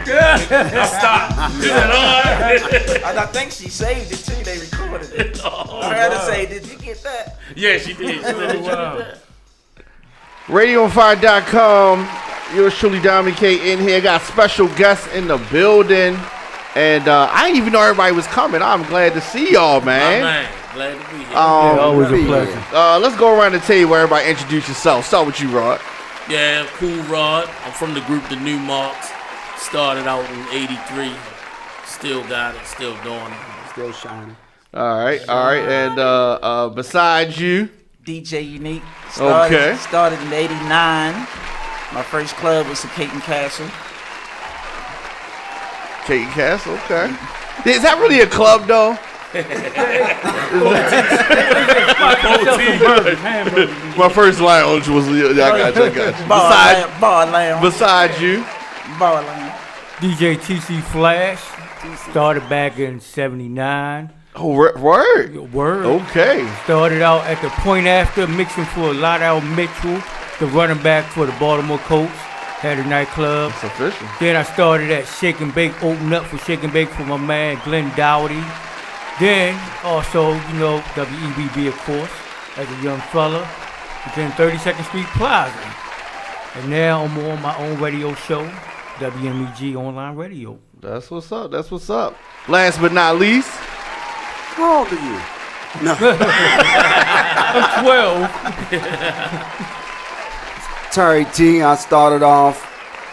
I stopped. She said, all right. And I think she saved it too. They recorded it. I heard her say, "Did you get that?" Yeah, she did. She said, "Did you get that?" RadioOnFire.com. Yours truly, Dominic K, in here. Got special guests in the building. And I didn't even know everybody was coming. I'm glad to see y'all, man. Man, glad to be here. Always a pleasure. Let's go around the table where everybody introduce yourself. Start with you, Rod. Yeah, Kool Rod. I'm from the group The New Marks. Started out in '83. Still got it. Still doing it. Still shining. All right. And besides you, DJ Unique. Okay. Started in '89. My first club was the Caton Castle. Caton Castle. Okay. Is that really a club though? My first lounge was. I got you. Bar lounge. Besides you, Bar lounge. DJ TC Flash. Started back in '79. oh word. Word. Okay. Started out at the point after, mixing for Lotto Mitchell, the running back for the Baltimore Colts. Had a nightclub. It's official. Then I started at Shake and Bake, opened up for Shake and Bake for my man Glenn Dowdy. Then also, WEBB, of course, as a young fella. Then 32nd Street Plaza. And now I'm on my own radio show, WMEG Online Radio. That's what's up. That's what's up. Last but not least, How old are you? No. I'm 12. Terry T. I started off,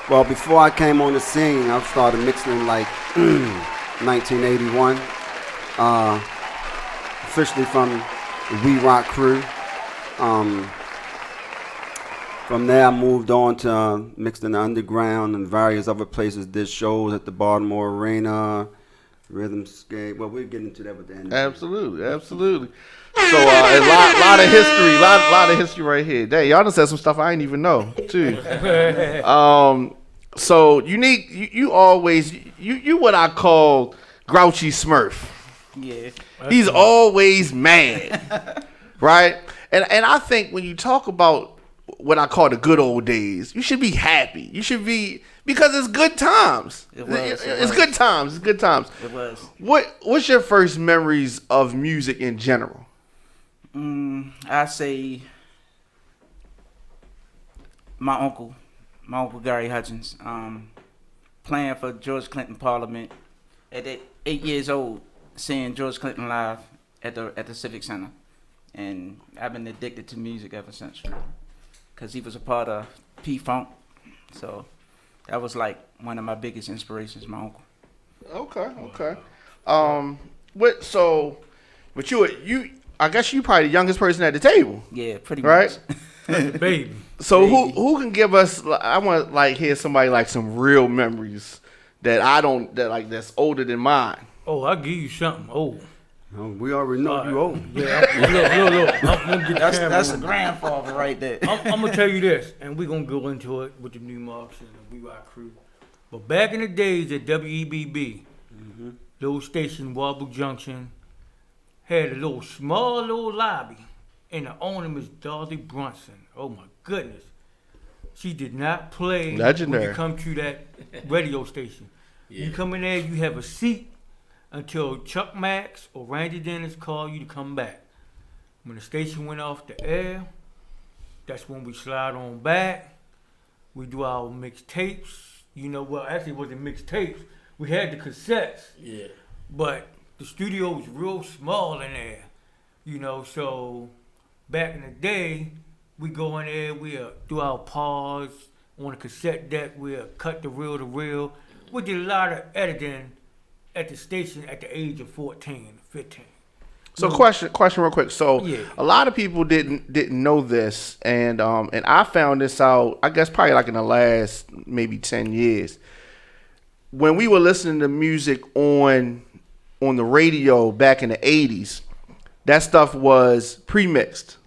well, before I came on the scene, I started mixing in like 1981. Officially from the We Rock crew. From there, I moved on to mixed in the underground and various other places. Did shows at the Baltimore Arena, Rhythm Skate. Well, we'll get into that with the end. absolutely. So a lot of history, lot of history right here. Dang, y'all done said some stuff I didn't even know too. So Unique, you always you what I call grouchy Smurf. Yeah. He's always mad, right? And I think when you talk about what I call the good old days, you should be happy. You should be, because it's good times. It's good times. It's good times. It was. What's your first memories of music in general? I say my uncle Gary Hutchins, playing for George Clinton Parliament at 8 years old, seeing George Clinton live at the Civic Center, and I've been addicted to music ever since, because he was a part of P-Funk, so that was like one of my biggest inspirations, my uncle. Okay. But you I guess you probably the youngest person at the table. Yeah, pretty right? much. Baby. So who can give us? I want to hear somebody like some real memories that's older than mine. Oh, I'll give you something old. Oh, we already know you old. Yeah, look. I'm gonna get That's a grandfather right there. I'm gonna tell you this, and we're gonna go into it with the New Marks and the We Rock crew. But back in the days at WEBB, little station, Warburg Junction, had a small lobby, and the owner was Dorothy Brunson. Oh my goodness. She did not play legendary when you come to that radio station. Yeah. You come in there, you have a seat until Chuck Max or Randy Dennis call you to come back. When the station went off the air, that's when we slide on back. We do our mixtapes. Well, actually it wasn't mixtapes. We had the cassettes. Yeah. But the studio was real small in there. So back in the day, we go in there, we'll do our pause on a cassette deck, we'll cut the reel to reel. We did a lot of editing at the station at the age of 14, 15. So question real quick. So yeah. A lot of people didn't know this, and I found this out, I guess probably like in the last maybe 10 years. When we were listening to music on the radio back in the 80s, that stuff was pre-mixed,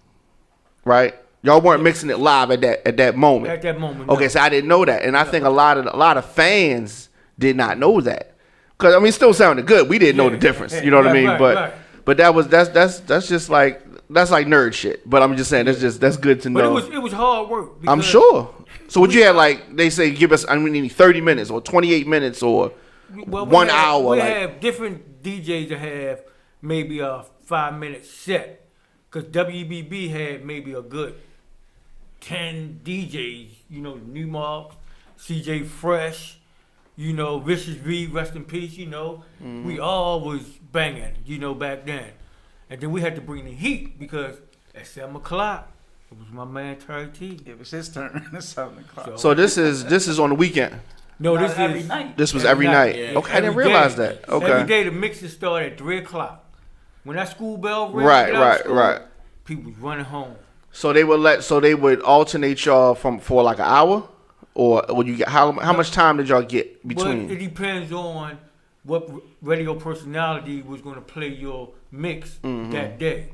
right? Y'all weren't mixing it live at that moment. At that moment. Okay, no. so I didn't know that, and I think a lot of fans did not know that, because it still sounded good. We didn't know the difference. You know what I mean? Right. But that's just like nerd shit. But I'm just saying that's good to know. But it was hard work. I'm sure. So would you have like they say give us? I mean, we need 30 minutes or 28 minutes or 1 hour. We like, have different DJs that have maybe a 5-minute set, because WBB had maybe a good 10 DJs. You know, New Marks, CJ Fresh. You know, Vicious V, rest in peace. You know, we all was banging. You know, back then, and then we had to bring the heat because at 7 o'clock. It was my man Terry T. It was his turn at 7 o'clock. so this is on the weekend. No, this every is night. This was every night. Yeah. Okay, I didn't every realize day. that. Okay. Every day the mixes started at 3 o'clock. When that school bell rang, Right, get out of right, school, right. people was running home. So they would alternate y'all for like an hour, or you get how much time did y'all get between? But it depends on what radio personality was going to play your mix that day.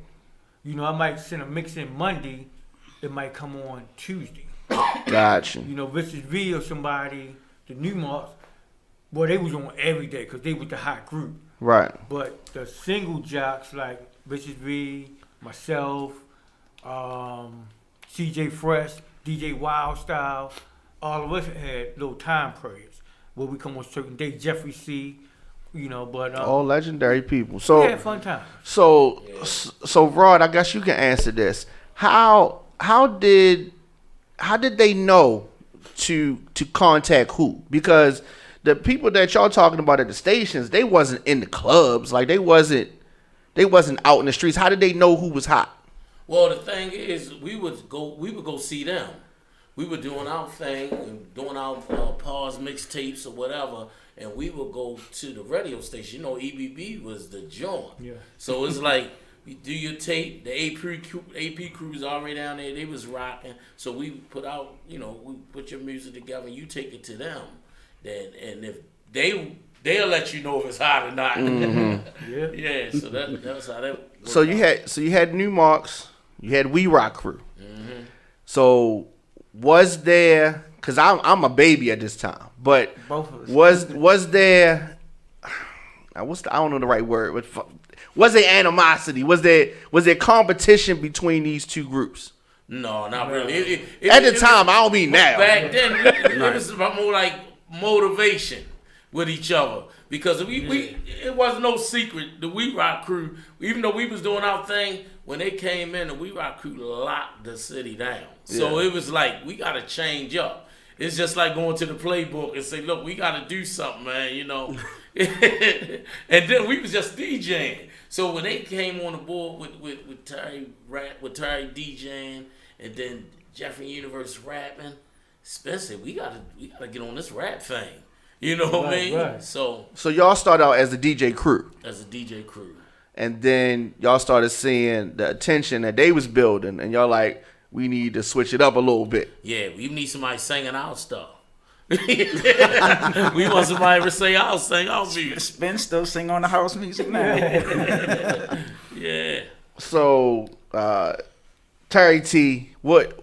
You know, I might send a mix in Monday. It might come on Tuesday. Gotcha. You know, Vicious V or somebody, the New Marks, well, they was on every day because they was the hot group. Right. But the single jocks like Vicious V, myself, CJ Fresh, DJ Wild Style, all of us had little time periods where we come on certain days. Jeffrey C, you know, but All legendary people. we So had fun time. so Rod, I guess you can answer this. How did they know to contact who? Because the people that y'all talking about at the stations, they wasn't in the clubs, like they wasn't out in the streets. How did they know who was hot? Well, the thing is, we would go see them. We were doing our thing, and doing our pause mixtapes or whatever, and we would go to the radio station. You know, EBB was the joint. Yeah. So it's like, you do your tape, the AP crew was already down there, they was rocking. So we put out, you know, we put your music together and you take it to them. And if they'll let you know if it's hot or not. Yeah. Yeah, so that's how that worked So out. you had New Marks, you had We Rock Crew. So was there? Because I'm a baby at this time, but Both of us. was there? I don't know the right word, but was there animosity? Was there competition between these two groups? No, not really. At the time, I don't mean now. Back then, it was more like motivation with each other, because it wasn't no secret. The We Rock Crew, even though we was doing our thing, when they came in, the We Rock Crew locked the city down. So it was like, we got to change up. It's just like going to the playbook and say, look, we got to do something, man, you know. And then we was just DJing. So when they came on the board with Terry DJing, and then Jeffrey Universe rapping, Spencer, we gotta get on this rap thing. You know what I mean? Right. So y'all started out as a DJ crew, As a DJ crew. and then y'all started seeing the attention that they was building, and y'all like, we need to switch it up a little bit. Yeah, we need somebody singing our stuff. We want somebody to say our music. Spin still sing on the house music now. Yeah. So Terry T, what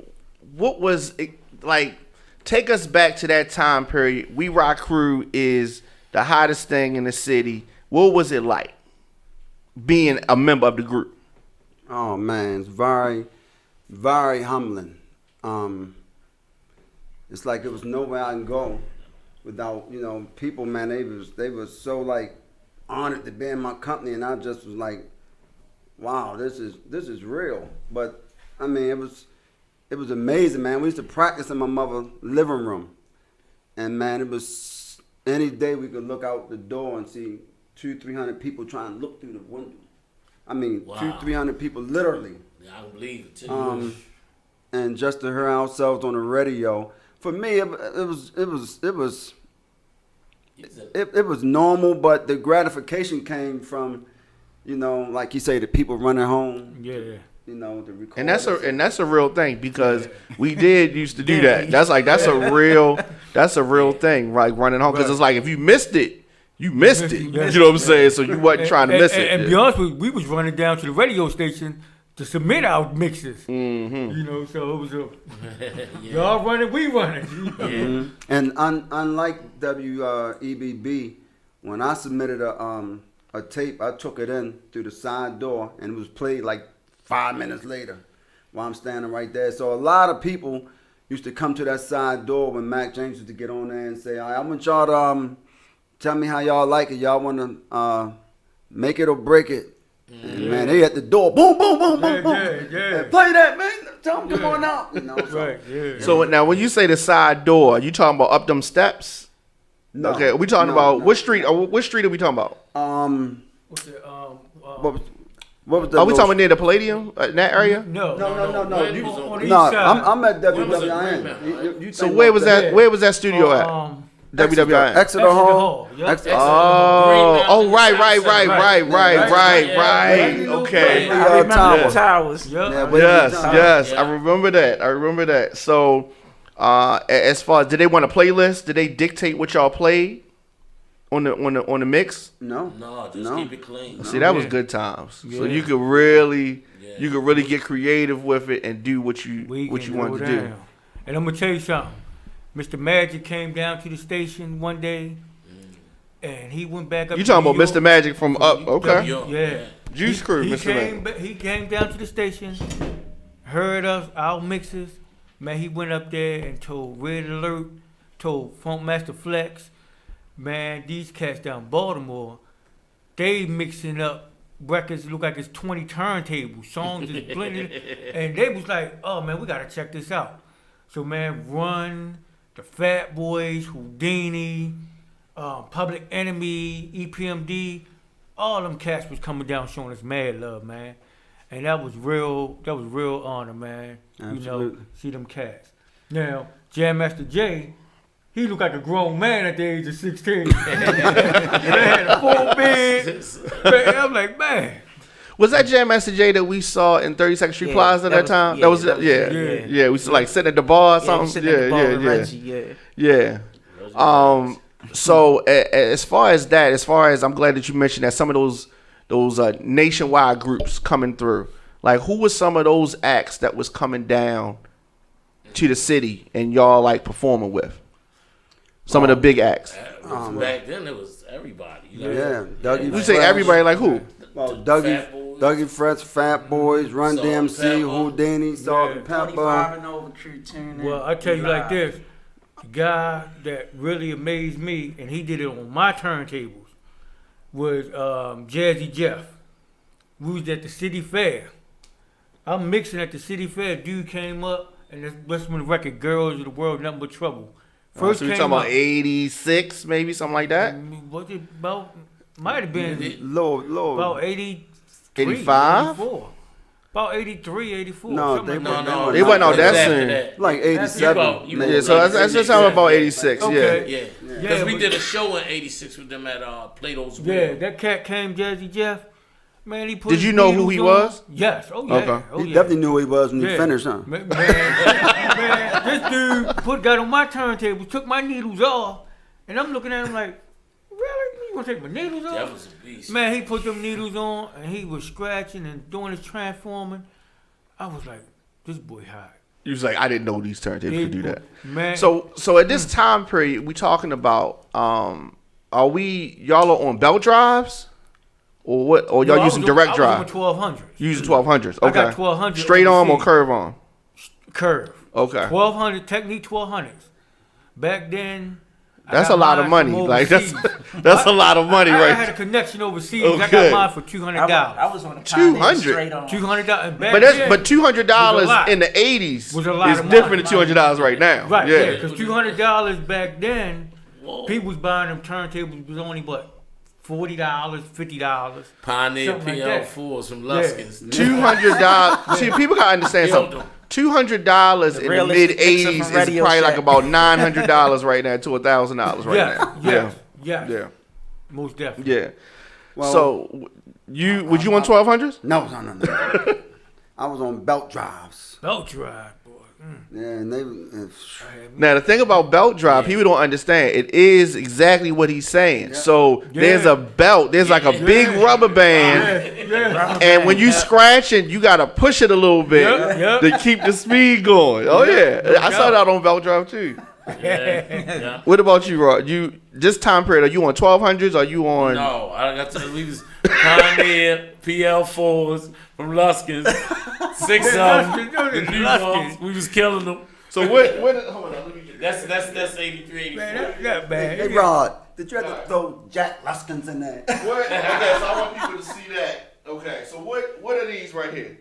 was it like? Take us back to that time period. We Rock Crew is the hottest thing in the city. What was it like being a member of the group? Oh man, it's very, very humbling. It's like it was nowhere I can go without, you know, people, man, they was so like honored to be in my company, and I just was like, wow, this is real. But I mean, it was amazing, man. We used to practice in my mother's living room, and man, it was any day we could look out the door and see 200-300 people trying to look through the window. I mean, Wow. 200-300 people literally. Yeah, I can believe it too. And just to hear ourselves on the radio, for me, it was normal, but the gratification came from, you know, like you say, the people running home. Yeah. You know, the record. And that's a real thing, because we used to do that. That's a real thing, like running home, because it's like if you missed it, you missed it. You know what I'm saying? So you wasn't trying to miss it. And be honest with you, we was running down to the radio station to submit our mixes. You know, so it was y'all running, we running. And unlike WEBB, when I submitted a tape, I took it in through the side door, and it was played like 5 minutes later while I'm standing right there. So a lot of people, used to come to that side door when Mac James used to get on there and say, I want y'all to tell me how y'all like it. Y'all want to make it or break it. And man, they at the door, boom, boom, boom, boom, boom. Yeah. Play that, man. Tell them, come on out. You know, so. Right, yeah. So now, when you say the side door, you talking about up them steps? No. Okay, we talking about which street? Which street are we talking about? What's it, what was the Are we talking about near the Palladium in that area? No. No. You on the east No, side. I'm at When was it? WWIN. You So think where about was that? Where was that studio at? WWIN. Exeter Hall. Yup. Exeter. Oh, right. Right. Okay. Towers. Yup. Yeah, but Yes. Yeah. I remember that. So, as far as did they want a playlist? Did they dictate what y'all played on the mix? No. No, just keep it clean. See, that was Yeah. good times. So Yeah. you could really get creative with it and do what you wanted to do. And I'm gonna tell you something. Mr. Magic came down to the station one day, and he went back up. You to talking New about Mr. York. Magic from up? Okay. Yeah. Juice Crew, He Mr. Magic. he came down to the station, heard us, our mixes. Man, he went up there and told Red Alert, told Funk Master Flex, man, these cats down Baltimore, they mixing up records. Look like it's 20 turntables, songs is blended, and they was like, oh man, we gotta check this out. So man, Run, the Fat Boys, Houdini, Public Enemy, EPMD, all them cats was coming down showing us mad love, man. And that was real honor, man. Absolutely. You know, see them cats. Now, Jam Master Jay, he looked like a grown man at the age of 16. Man, had a full beard. Man, I'm like, man. Was that Jam Master J that we saw in 32nd Street Plaza at that time? That was yeah. We was like sitting at the bar or something. Yeah. So as far as I'm glad that you mentioned that some of those nationwide groups coming through. Like, who was some of those acts that was coming down to the city and y'all like performing with? Some of the big acts. Back then, it was everybody. Yeah, Dougie. You say everybody, like who? Well, Fat Boys. Dougie Fresh, Fat Boys, Run Salt and DMC, Pepper. Houdini, Salt and Pepper. and over Crew Turner. Well, I tell you like this. The guy that really amazed me, and he did it on my turntables, was Jazzy Jeff. We was at the city fair. I'm mixing at the city fair. Dude came up, and that's when the record Girls of the World, Nothing But Trouble. So you talking about 86, maybe something like that? Was it about, might have been Low. about 83, 85? 84. About 83, 84. No, something they like that. No, They wasn't out that after soon. that. Like 87. You maybe. Yeah, so that's just talking about 86. Okay. Yeah, Yeah, because we but- did a show in '86 with them at Plato's Yeah, Wheel. that cat came, Jazzy Jeff. Man, he put Did his you know who needles he on. was? Yes. Oh yeah. Okay. Oh, He yeah. definitely knew who he was when he Yeah. finished, huh? Man, this dude got on my turntable, took my needles off, and I'm looking at him like, really? You gonna take my needles off? That was a beast. Man, he put them needles on, and he was scratching and doing his transforming. I was like, this boy hot. He was like, I didn't know these turntables could do that. Man. So at this time period, we talking about, y'all are on belt drives? Or what? Or y'all using direct drive? I was on 1200. Using 1200s. Okay. I got 1200 Straight on arm the or seat. curve arm? Curve. Okay. 1200, Technique 1200s. Back then, I That's got a lot of mine money. from Like that's overseas. a lot of money, I had right? a connection overseas. Oh, I good. got mine for $200. I was on the 200? Pioneer straight on. $200. But that's Was $200 lot. in the 80s Was a lot is of different money. than $200 right now. right, Yeah. because $200 back then, Whoa. people was buying them turntables was only what, $40, $50. Pioneer something like PL4s from Luskins. $200. See, people gotta understand Killed something. them. $200 in the realistic mid mixer 80s from is Radio probably like Shack. about $900 right now to $1,000 right Yes, now. yes, Yeah. yes. Yeah. Most definitely. Yeah. Well, So was you on 1200s? No. I was on belt drives. Belt drive, boy. Yeah, and they. Now the thing about belt drive, people don't understand. It is exactly what he's saying. So there's Yeah. a belt. There's like a big rubber band. Yeah. And when you scratching, you gotta push it a little bit Yep. to keep the speed going. Oh yeah, I saw that on belt drive too. Yeah. What about you, Rod? You this time period? Are you on 1200s? Are you on? No, I got to. We was Pioneer PL4s from Luskins. 6 of them. The new ones. We was killing them. So what? Hold on, let me get That's 83, 84. Man, that's not bad. Hey, Rod, did you have to throw Jack Luskins in there? What? Okay, so I want people to see that. Okay, so what are these right here?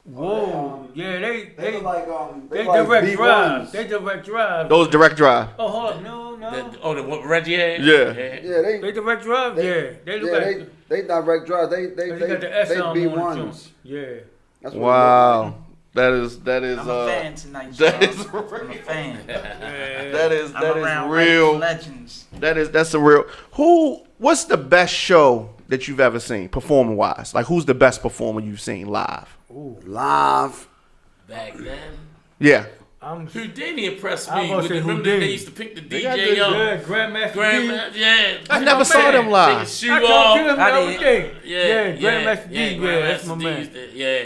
Whoa. Yeah, They look like they like direct B1s. drive. They direct drive. Those direct drive. Oh, hold up. No. The what Reggie had? Yeah. Yeah, They direct drive? Yeah. They look like. they direct drive. They got the S on B1s. the joint. Yeah. That's what Wow. That is I'm a fan tonight, that y'all. is I'm a fan. that is I'm around real. legends. That's a real. What's the best show that you've ever seen, performing wise? Like, who's the best performer you've seen live? live. Back then. Yeah. Houdini impressed I'm me. gonna say Remember Houdini. they used to pick the They got DJ up. Yeah, Grandmaster D. Grandma, yeah. I never saw them Take live. his shoe I off. told him I the did. other day. Yeah, Grandmaster D. Yeah, that's my Grandmaster D man. used to- Yeah.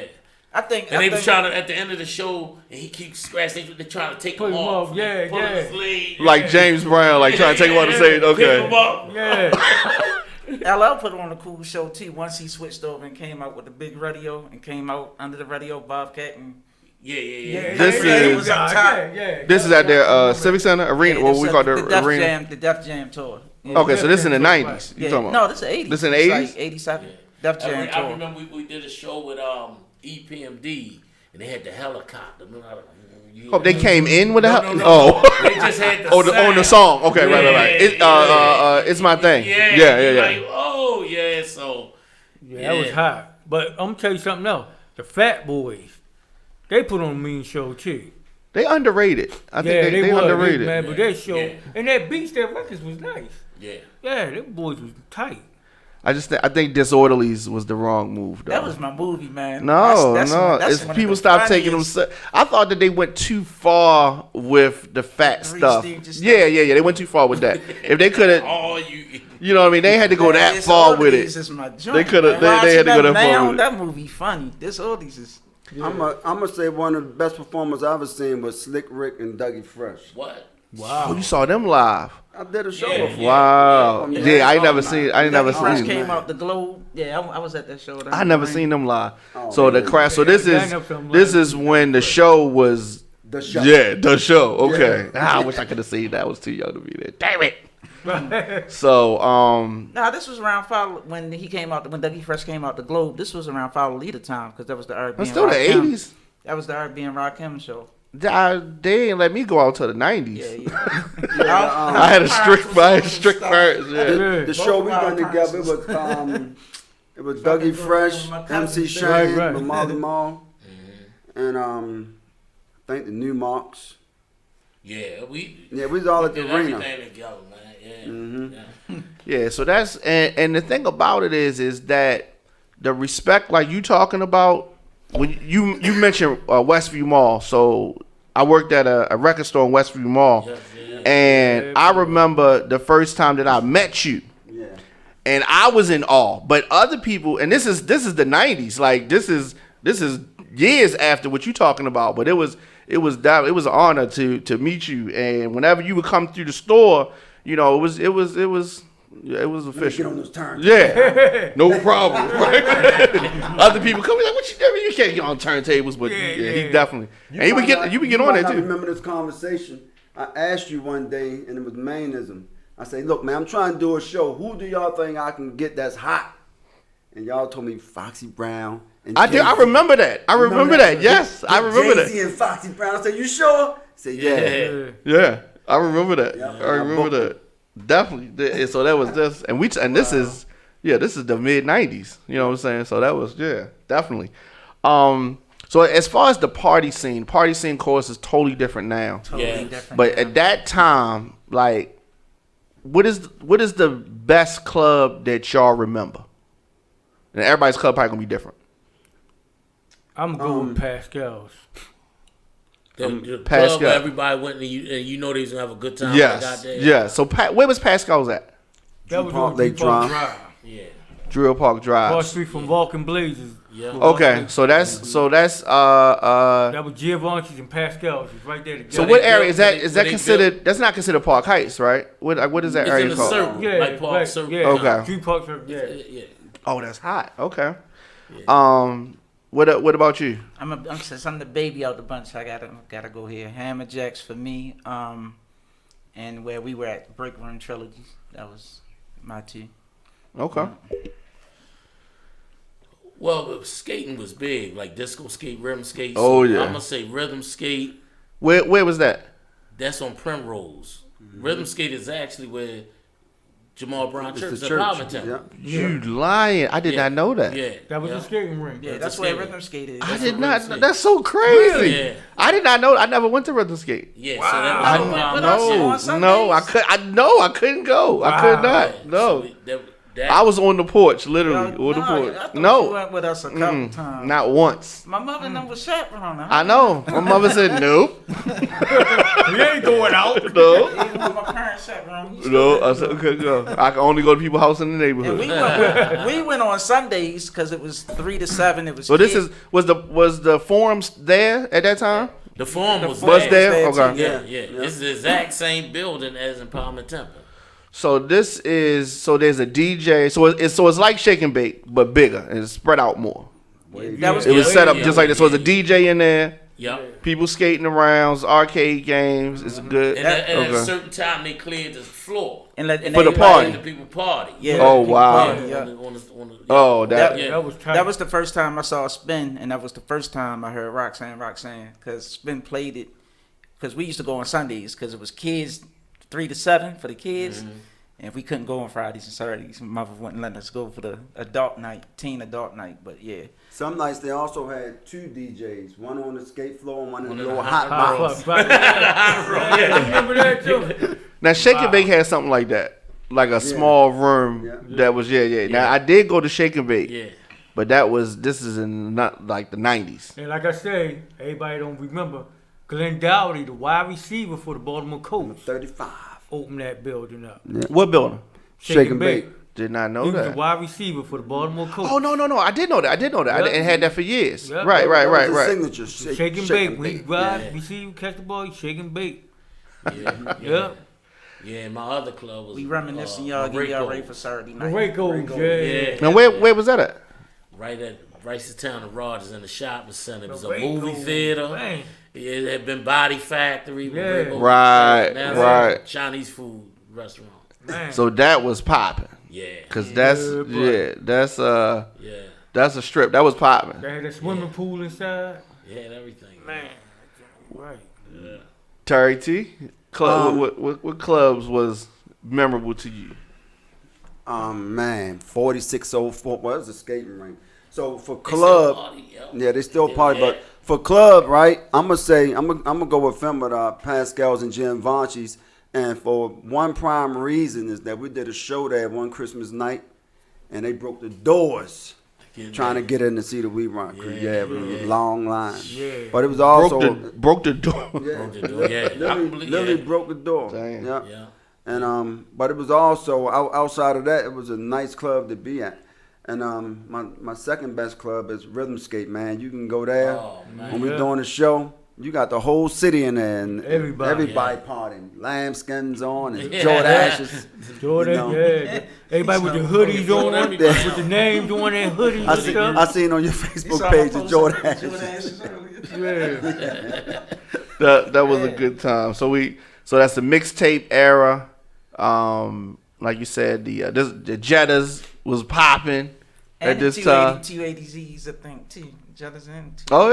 I think. And I they was think trying to, at the end of the show, and he keeps scratching, they're trying to take Put him him off. off, yeah, Pulling yeah. his leg. Like James Brown, like trying to take him on the stage. Pick him Okay. up. Yeah. LL put on a cool show too. Once he switched over and came out with the big radio and came out under the radio Bobcat and Yeah. This it is- was up top. This is at their Civic Center Arena. What we call the Def arena. Jam, the Def Jam tour. Yeah. Okay, so this is in the Right. '90s. You Yeah. talking about? No, this is 80s. This in the It's 80s? like 87. Def Jam I tour. remember we did a show with EPMD, and they had the helicopter. Oh, they came in with the No. Oh. They just had the Oh, on the song. Okay, right. It's my thing. Yeah. Like, oh, yeah, so. Yeah, that was hot. But I'm gonna tell you something else. The Fat Boys, they put on a mean show too. They underrated. I think they was, underrated. man. But that show Yeah. and that beats, their records was nice. Yeah. Yeah, them boys was tight. I think Disorderlies was the wrong move, though. That was my movie, man. No. That's It's one of people the stopped taking them. funniest- I thought that they went too far with the fat Three stuff. Stooges stuff. Yeah. They went too far with that. If they could have, All you. you know what I mean? They had to go that This far with Oldies it. is my joint, They coulda- man. they Watching had to go that that far now, with it. That movie funny. This Oldies is. Yeah. I'm gonna say one of the best performers I've ever seen was Slick Rick and Dougie Fresh. What? Oh, you saw them live? I did a show Yeah, with them. Wow. Yeah. Yeah, I ain't never seen. I ain't never Fresh seen. came out the Globe. Yeah, I was at that show. I never seen them live. Oh, So the man. crash. So this is when the show was. The show. Yeah, the show. Okay. I wish I could have seen that. I was too young to be there. Damn it. So Nah, this was around Follow when he came out. When Dougie Fresh came out the Globe, this was around Follow Leader time because that was the R&B. it's and still the Rakim. '80s. That was the R&B and Rakim show. They didn't let me go out till the '90s. Yeah. I had a strict parents. Yeah. The show we Both done of our together it was Dougie Fresh, MC Shane, Right. Molly Mall, and I think the New Marks. Yeah, we was all at the did arena. everything together, man. Yeah. Mhm. Yeah. Yeah, so that's and the thing about it is that the respect, like you talking about, when you mentioned Westview Mall. So I worked at a record store in Westview Mall, and I remember the first time that I met you, Yeah. and I was in awe. But other people, and this is the '90s, like this is years after what you talking about. But it was an honor to meet you, and whenever you would come through the store, you know, it was official. Get on those turns. Yeah, no problem. Right? Other people come in like, what you doing? You can't get on turntables, but he definitely. And you would get on might there not too. remember this conversation. I asked you one day, and it was Mainism. I say, look, man, I'm trying to do a show. Who do y'all think I can get that's hot? And y'all told me Foxy Brown. And I did. I Jay-Z. remember that. I remember that. Yes, I remember Jay-Z that. and Foxy Brown. I said, you sure? I said, yeah. Yeah, I remember that. Yeah, I remember that. Definitely. So that was this, and this is the mid '90s. You know what I'm saying? So that was definitely. So as far as the party scene, course is totally different now. Totally different. But at that time, like, what is the best club that y'all remember? And everybody's club probably gonna be different. I'm going with Pascal's. The Pascal. club where everybody went and you know they was gonna have a good time. Yes, yeah. So where was Pascal's at? That was Park on Lake Park Drive. Yeah. Drill Park Drive. Cross street from Vulcan Blazers. Yeah. Okay, so that's That was Giovanni's and Pascal's. It's right there together. So what area is that? Where Is they that considered? That's not considered Park Heights, right? What is that It's area in the called? circle. Yeah, Like Park right, Circle. yeah. Okay. Drew Park Circle, yeah. Yeah. Oh, that's hot. Okay. What about you? Since I'm the baby out the bunch, I gotta go here. Hammer Jacks for me. And where we were at, Break Room Trilogies. That was my two. Okay. Well, skating was big, like disco skate, rhythm skate. Oh, so yeah. I'm gonna say rhythm skate. Where was that? That's on Primrose. Rhythm skate is actually where Jamal Brown Church is the in church. Palmerton. Yeah. You lying? I did not know that. Yeah, That was the skating rink. Yeah, Yeah, that's the where skating. rhythm skate is. I That's did what not. rhythm skate. That's so crazy. Yeah. I did not know. I never went to rhythm skate. Yeah, Wow. so that I was went No, on Sundays. no, I couldn't go. I could not. No, I was on the porch, literally on the I porch. thought you No, went with us a couple times. not once. My mother never chaperoned. I know. My mother said nope, We ain't going out. no, Even when my parents chaperoned. no. I said okay, go. I can only go to people's house in the And neighborhood. we went on Sundays because it was 3 to 7. It was. So this kids. was the forums there at that time? The form was Was there? there, Okay. too. Yeah, yeah. It's the exact same building as Empowerment Temple. So there's a DJ. So it's like Shake and Bake, but bigger and it's spread out more. That was It was Yeah, set up yeah, just like this. So there's a DJ in there. Yep. People skating around, arcade games. It's good. And at a Okay. certain time, they cleared the floor. and For the everybody- party. The people party. Yeah. Oh, people wow. party, yeah. Oh, That- Yeah. That was tight. That was the first time I saw Spin, and that was the first time I heard Roxanne, because Spin played it. Because we used to go on Sundays, because it was kids 3 to 7 for the kids, and if we couldn't go on Fridays and Saturdays, my mother wouldn't let us go for the teen adult night. But yeah, Some nights they also had 2 DJs, one on the skate floor and one in One the in the little hot hot room. box. Yeah, remember that too? Now Shake and Bake had something like that, like a small room Yeah. that was yeah. Now I did go to Shake and Bake, Yeah. but this is in not like the 90s. And like I say, everybody don't remember, Glenn Dowdy, the wide receiver for the Baltimore Colts, 35. opened that building up. What building? Shake and Bake. Did not know He was the that. wide receiver for the Baltimore Colts. Oh no! I did know that. I Yep. had that for years. Yep. Right. That was his Right. Signature. Shake and bake. When he ride, Yeah. we see you catch the ball, you shake and bake. Yeah. Yeah. Yeah, my other club was we reminiscing, y'all, get y'all ready for Saturday night. Maracos, Yeah. Now where was that at? Right at Town and Rogers in the shopping center. It was a Maracos, movie theater. man. It had been Body Factory. Yeah. Maracos. Right, Now it's right. a Chinese food restaurant. Man. So that was popping. Yeah. Cause Yeah, that's Yeah. that's a strip. That was popping. They had a swimming pool inside. Yeah, and everything. Man. Right. Yeah. Terry T. What clubs was memorable to you? Man, 4604. Well, it was a skating rink. So for They still club, party, yo. yeah, they still party. Yeah. But for club, right? I'm gonna go with them with Pascal's and Jim Vanchi's. And for one prime reason is that we did a show there one Christmas night, and they broke the doors trying to get in to see the We Rock Crew. Yeah, it was a long line. Yeah. But it was also Broke the door. Yeah. I can believe literally yeah. broke the door. Damn. Yeah. Yeah. And but it was also outside of that, it was a nice club to be at. And my second best club is Rhythm Skate, man. You can go there Oh, man. when we're Yeah. doing a show. You got the whole city in there, and Everybody. partying. Lambskins on and Yeah. Jordan Ashes. Jordan, You know. yeah. Everybody with the hoodies on, Everybody with the names on their hoodies I and stuff. seen on your Facebook page the Jordan Ashes. Yeah. That was a good time. So that's the mixtape era. Like you said, the Jettas was popping at And this the time. 280Zs, I think, too. Jettas and two. Oh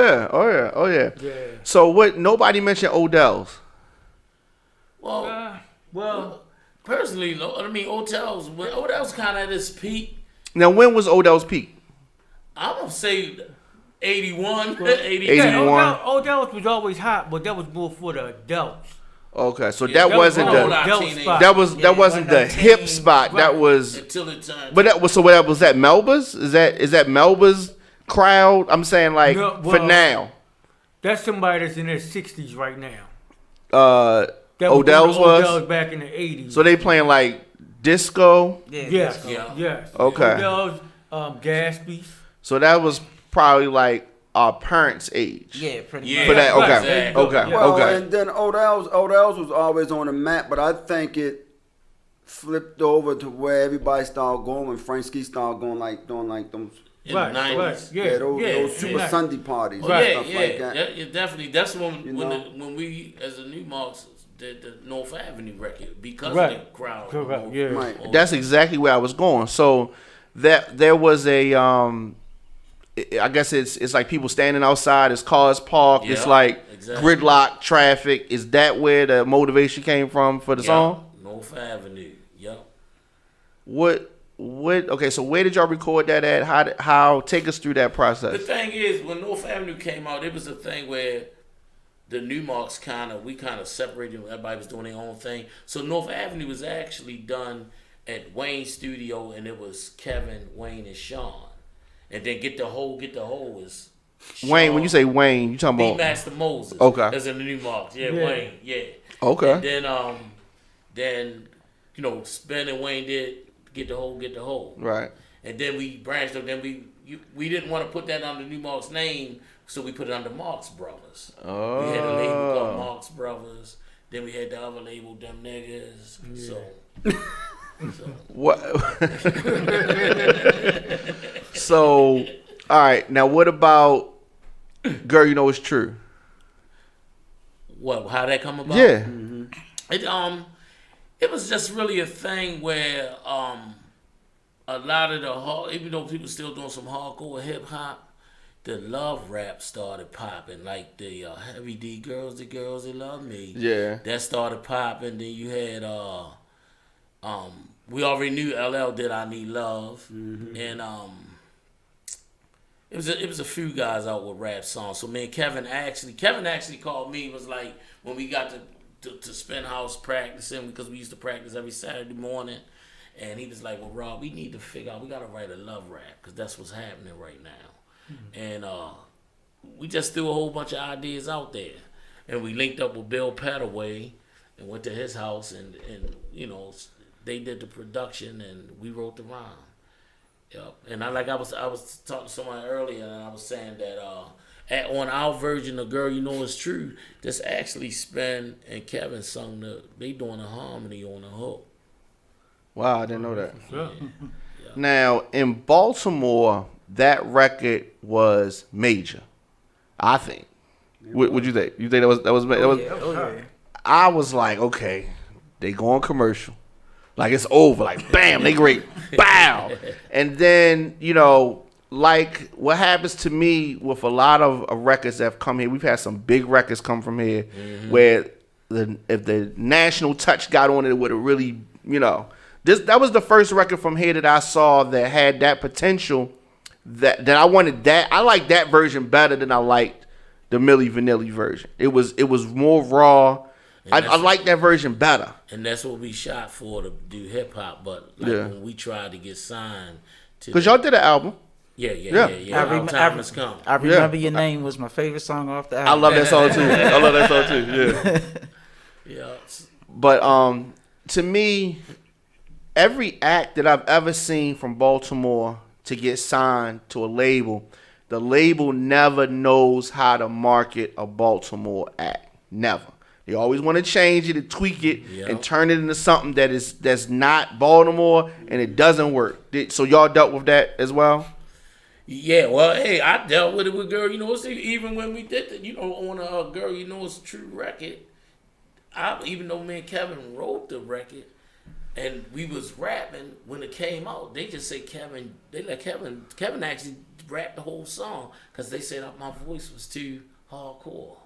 yeah. Yeah. So what? Nobody mentioned Odell's. Well, personally, Odell's kind of at his peak. Now, when was Odell's peak? I'm gonna say 81, 82. 81. Odell's was always hot, but that was more for the adults. Okay, so Yeah, that wasn't was the our that teenage- spot. that wasn't wasn't the a hip teen- spot. That right. was. until it turned. But that was was that Melba's? Is that Melba's crowd? I'm saying like No, for well- now. That's somebody that's in their 60s right now. That Odell's was. Odell's back in the 80s. So they playing like disco. Yeah. yes, Yeah. yes. Okay. Odell's, Gatsby's. So that was probably like our parents' age. Yeah, pretty Yeah. For much. that, Right, okay, there you go. okay, Yeah. Well, okay. and then Odell's was always on the map, but I think it flipped over to where everybody started going when Frank Ski started going doing like them in the 90s. Right. Yeah, those Super Sunday parties. Oh, Stuff like that. Yeah, definitely. That's when You know? when we as the New Marks did the North Avenue record because Right. of the crowd. Correct, yeah. Right. That's exactly where I was going. So that there was a I guess it's like people standing outside, it's cars parked, it's Yeah, like exactly. gridlock traffic. Is that where the motivation came from for the song? North Avenue. Yep. What okay, so where did y'all record that at? How take us through that The process? thing is, when North Avenue came out, it was a thing where the New Marks we kind of separated. Everybody was doing their own thing. So North Avenue was actually done at Wayne's studio, and it was Kevin, Wayne, and Sean. And then Get the Hole is Sean. Wayne, when you say Wayne, you talking Beat about Master Moses. Okay. That's in the New Marks. Yeah, Yeah. Wayne. Yeah. Okay. And then Spin and Wayne did Get the Hole. Right. And then we branched up. Then we didn't want to put that under New Marks name, so we put it under Marks Brothers. Oh. We had a label called Marks Brothers. Then we had the other label, Them Niggas. Yeah. So What? So, all right. Now, what about Girl? You Know It's True. what? How that come about? Yeah. It was just really a thing where a lot of even though people still doing some hardcore hip hop, the love rap started popping. Like the Heavy D Girls, the Girls That Love Me. Yeah. That started popping. Then you had we already knew LL did I Need Love, and it was a few guys out with rap songs. So me and Kevin actually called me. Was like when we got to Spin House practicing, because we used to practice every Saturday morning, and he was like, "Well, Rob, we need to figure out, we got to write a love rap, because that's what's happening right now." And we just threw a whole bunch of ideas out there, and we linked up with Bill Petaway and went to his house, and they did the production, and we wrote the rhyme. Yep. And I was talking to someone earlier, and I was saying that on our version of Girl You Know It's True, that's actually Spin and Kevin sung they doing a harmony on the hook. Wow, I didn't know that. Yeah. Yeah. Now, in Baltimore, that record was major, I think. What you think? You think that was? Yeah. I was like, okay, they going commercial, like it's over, like bam, they great, bow, and then like what happens to me with a lot of records that have come here. We've had some big records come from here, where if the national touch got on it, would have really, that was the first record from here that I saw that had that potential. That I wanted that. I like that version better than I liked the Milli Vanilli version. It was more raw. I like that version better. And that's what we shot for, to do hip hop. But when we tried to get signed to, Because y'all did an album. Yeah. Our time has come. I remember Your Name was my favorite song off the I album. love that song too. Yeah. Yeah. But to me, every act that I've ever seen from Baltimore to get signed to a label, the label never knows how to market a Baltimore act. Never. They always want to change it and tweak it and turn it into something that's not Baltimore, and it doesn't work. So y'all dealt with that as well? Yeah, well, hey, I dealt with it with Girl You Know It's True. Even when we did on a Girl You Know It's True record, even though me and Kevin wrote the record and we was rapping, when it came out, they just say Kevin actually rapped the whole song, because they said my voice was too hardcore.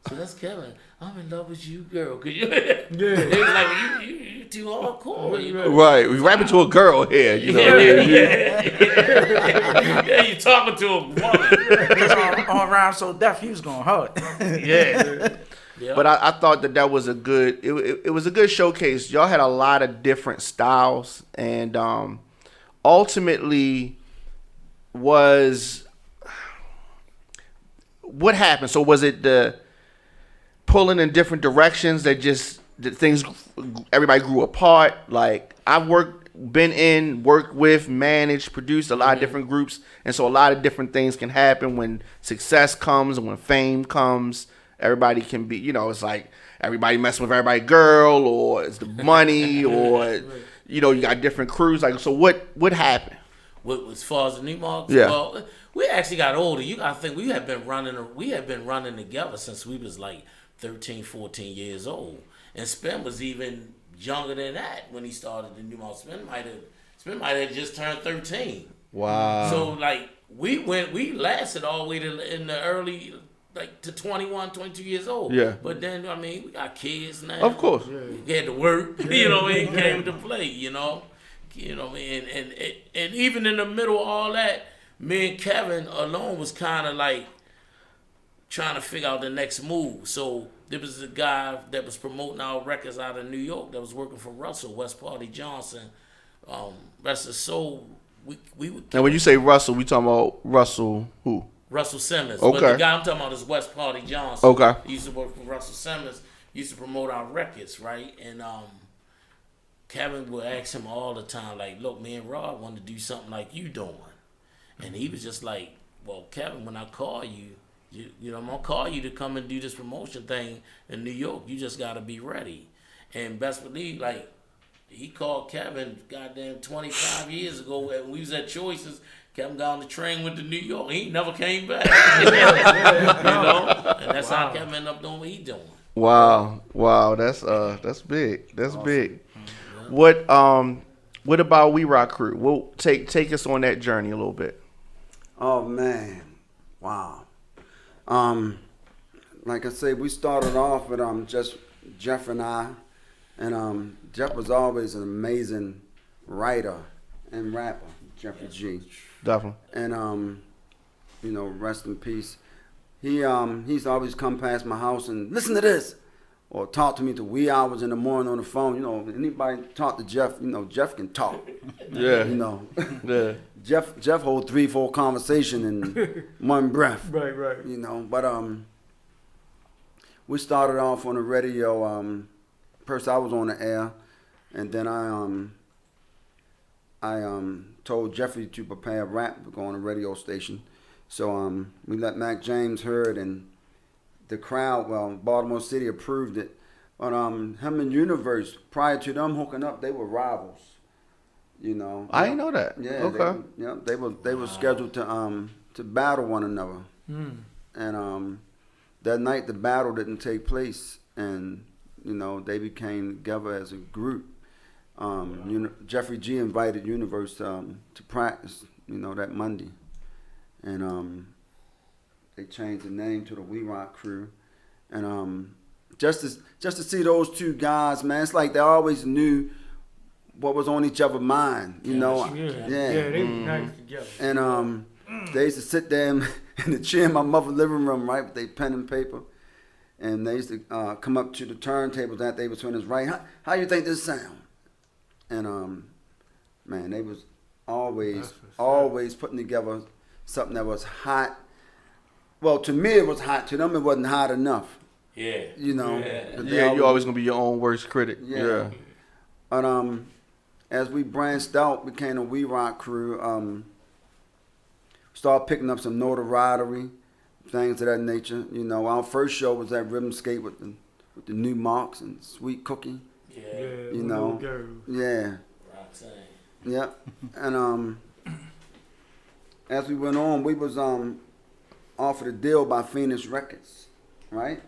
So that's Kevin. I'm in love with you, girl. Cause it was like you too hardcore. Right. We rapping to a girl here. Yeah, you talking to a woman. on Rhyme So Deaf, he was going hard. Yeah. But I thought that was a good. It was a good showcase. Y'all had a lot of different styles, and ultimately was what happened. So was it the pulling in different directions that everybody grew apart? Like I've worked with, managed, produced a lot of different groups, and so a lot of different things can happen when success comes and when fame comes. Everybody can be, it's like everybody messing with everybody girl, or it's the money, or you got different crews. Like, so what happened? as far as the New Marks, Yeah. well, we actually got older. You gotta think we had been running together since we was like 13, 14 years old. And Spin was even younger than that when he started the New Marks. Spin might have just turned 13. Wow. So like we lasted all the way to in the early like to 21, 22 years old. Yeah. But then I mean we got kids now. Of course. We had to work. You know, it came to play. You know, and even in the middle of all that, me and Kevin alone was kind of like trying to figure out the next move. So there was a guy that was promoting our records out of New York that was working for Russell, West Party Johnson. Rest of soul. We would. And when you say Russell, we talking about Russell who? Russell Simmons. Okay. But the guy I'm talking about is West Party Johnson. Okay. He used to work for Russell Simmons. He used to promote our records, right? And Kevin would ask him all the time, like, look, me and Rod want to do something like you doing. And he was just like, well, Kevin, when I call you, you know, I'm going to call you to come and do this promotion thing in New York. You just got to be ready. And best believe, like, he called Kevin goddamn 25 years ago when we was at Choices. Kevin got on the train went to New York. He never came back. You know? And that's how Kevin ended up doing what he doing. Wow. That's big. That's big. What about We Rock Crew? We'll take us on that journey a little bit. Oh man, wow. Like I say, we started off with just Jeff and I, and Jeff was always an amazing writer and rapper, Jeffrey G. Definitely. And you know, rest in peace. He's always come past my house and listen to this, or talk to me till wee hours in the morning on the phone. You know, anybody talk to Jeff, you know, Jeff can talk. Yeah. You know. Yeah. Jeff hold 3-4 conversation in one breath. Right. You know, but we started off on the radio. First I was on the air, and then I told Jeffrey to prepare a rap to go on a radio station. So we let Mac James hear it, and the crowd, Baltimore City approved it. But him and Universe, prior to them hooking up, they were rivals. You know. I didn't know that. Yeah. Okay. They were scheduled to battle one another. And that night the battle didn't take place, and you know they became together as a group. Jeffrey G invited Universe to practice, you know, that Monday, and they changed the name to the We Rock Crew, and just to see those two guys, man, it's like they always knew what was on each other's mind, you know. Yeah, they were nice together. And they used to sit there in the chair in my mother's living room, right, with their pen and paper, and they used to come up to the turntables that they was between us, right? How you think this sound? And man, they was always putting together something that was hot. Well, to me it was hot. To them it wasn't hot enough. Yeah. You know. Yeah, you're always gonna be your own worst critic. Yeah. But as we branched out, became a We Rock Crew. Started picking up some notoriety, things of that nature. You know, our first show was at Rhythm Skate with the New Marks and Sweet Cookie. Yeah. You know. Yeah. Roxanne. Yeah. And as we went on, we was offered a deal by Phoenix Records, right?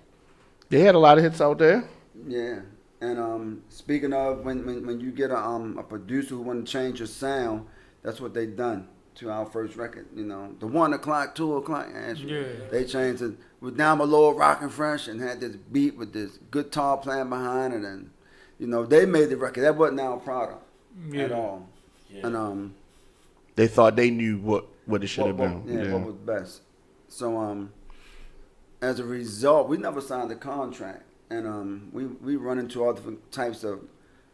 They had a lot of hits out there. Yeah. And speaking of when you get a producer who want to change your sound, that's what they done to our first record. You know, the 1 o'clock, 2 o'clock. They changed it. We're down below Rockin' Fresh and had this beat with this guitar playing behind it, and you know they made the record. That wasn't our product at all. Yeah. And they thought they knew what it should have been. What was best. So as a result, we never signed a contract. And we run into all different types of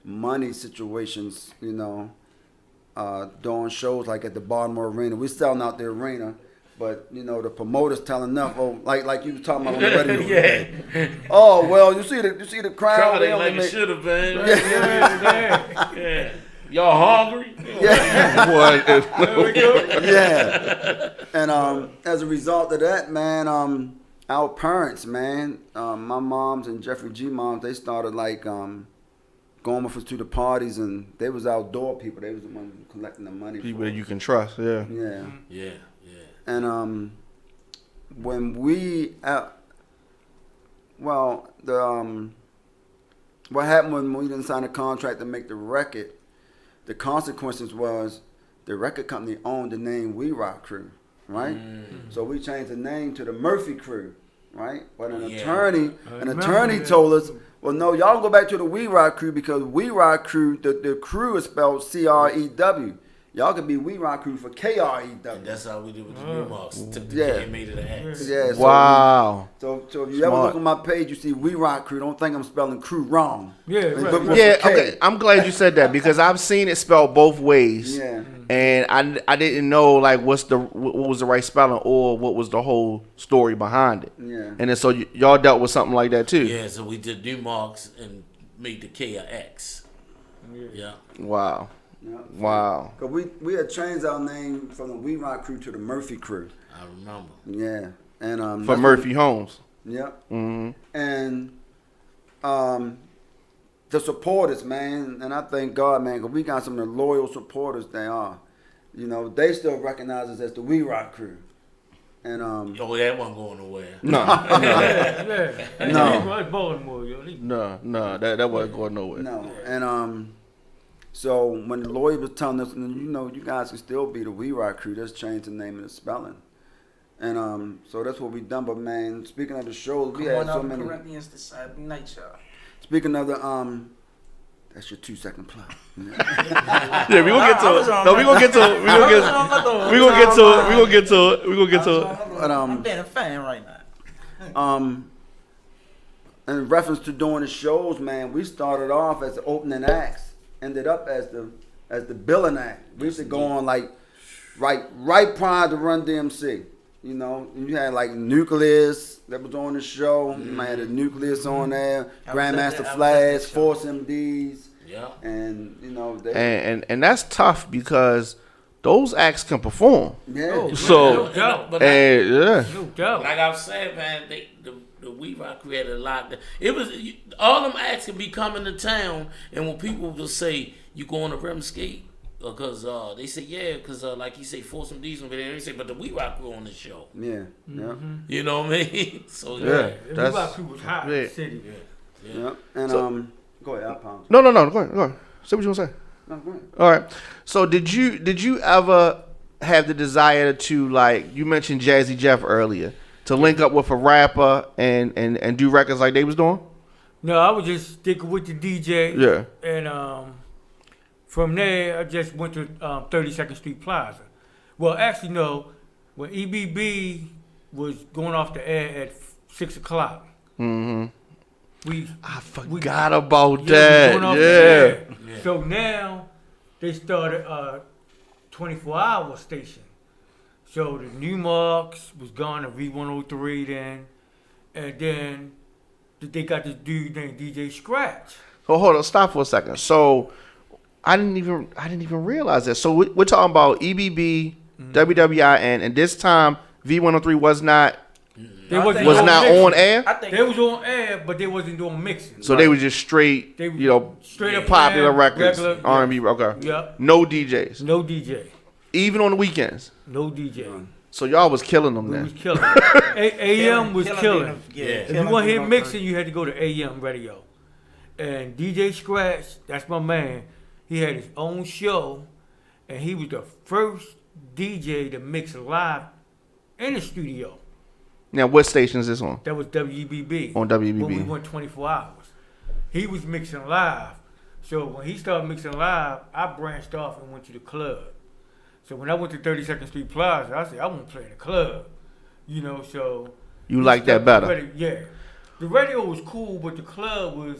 money situations, you know, doing shows like at the Baltimore Arena. We selling out the arena, but you know the promoters telling them, like you were talking about on the radio. Yeah. Oh well, you see the crowd. Ain't like it should have been. Yeah. Y'all hungry? Yeah. Yeah. And as a result of that, man, our parents, man, my moms and Jeffrey G moms, they started like going with us to the parties, and they was outdoor people. They was the ones collecting the money. People for that us. you can trust. Yeah. Yeah. Yeah. And when we what happened when we didn't sign a contract to make the record, the consequences was the record company owned the name We Rock Crew, right? So we changed the name to the Murphy Crew, right? But an attorney told us, well, no, y'all go back to the We Rock Crew because We Rock Crew, the crew is spelled CREW. Y'all could be We Rock Crew for KREW. And that's how we did with the new marks. Took the K and made it an X. Yeah. Wow. So if you ever look on my page, you see We Rock Crew. Don't think I'm spelling crew wrong. Yeah, right. Yeah, okay. I'm glad you said that because I've seen it spelled both ways. Yeah. And I didn't know like what was the right spelling or what was the whole story behind it. Yeah. And then so y'all dealt with something like that too. Yeah, so we did new marks and made the K a X. Yeah. Wow. Yeah. Wow. Cause we had changed our name from the We Rock Crew to the Murphy Crew. I remember. Yeah. And For Murphy Homes. Yep. Mm-hmm. And the supporters, man, and I thank God, man, because we got some of the loyal supporters they are. You know, they still recognize us as the We Rock Crew. And Oh, that wasn't going nowhere. No. No. Baltimore, yo. No, that wasn't going nowhere. No. And so when the lawyer was telling us, you know, you guys can still be the We Rock Crew, just change the name and the spelling. And so that's what we done. But man, speaking of the shows, we had so many. Corinthians this Saturday night, y'all. Speaking of the that's your 2-second plug. Yeah, we gonna get to it. No, we gonna get to it. We gonna get to it. But I'm being a fan right now. in reference to doing the shows, man, we started off as the opening acts, ended up as the billing act. We used to go on like right prior to Run DMC. You know, you had like Nucleus that was on the show. You might have the Nucleus on there, Grandmaster Flash, Force MDs. Yeah. And you know And that's tough because those acts can perform. yeah. So No doubt. But No doubt. like I've said, man, the We Rock created a lot. It was all them acts could be coming to town, and when people will say you going to Rim Skate, because they say because like you say, Force some D's over there. They say, but the We Rock crew on the show. Yeah. Yeah. You know what I mean? So yeah, The Rock Crew was hot in yeah. the city. Yeah. And go ahead, I'll pound. No. Go ahead. Say what you want to say. No, go ahead. All right. So did you ever have the desire to, like you mentioned Jazzy Jeff earlier, to link up with a rapper and do records like they was doing? No, I was just sticking with the DJ. Yeah. And from there, I just went to 32nd Street Plaza. Well, actually, no. When EBB was going off the air at 6 o'clock, Mm-hmm. I forgot forgot about we that. going off the Yeah. air. So now they started a 24-hour station. So the New Marks was gone to V103 then, and then they got this dude named DJ Scratch. So hold on, stop for a second. So I didn't even realize that. So we're talking about EBB, WWIN, and this time V103 was not on air. I think They was on air, but they wasn't doing mixing. So they were just straight, They straight up popular playing records, regular, R&B. Okay. Yeah. No DJs, No DJ. even on the weekends. No DJ. So y'all was killing them We then. was killing. AM was killing. If you want to hear mixing, you had to go to AM radio. And DJ Scratch, that's my man. He had his own show, and he was the first DJ to mix live in the studio. Now, what station is this on? That was WBB. On WBB. When we went 24 hours. He was mixing live. So when he started mixing live, I branched off and went to the club. So when I went to 32nd Street Plaza, I said, I want to play in the club. You know, so... You like that better? Yeah. The radio was cool, but the club was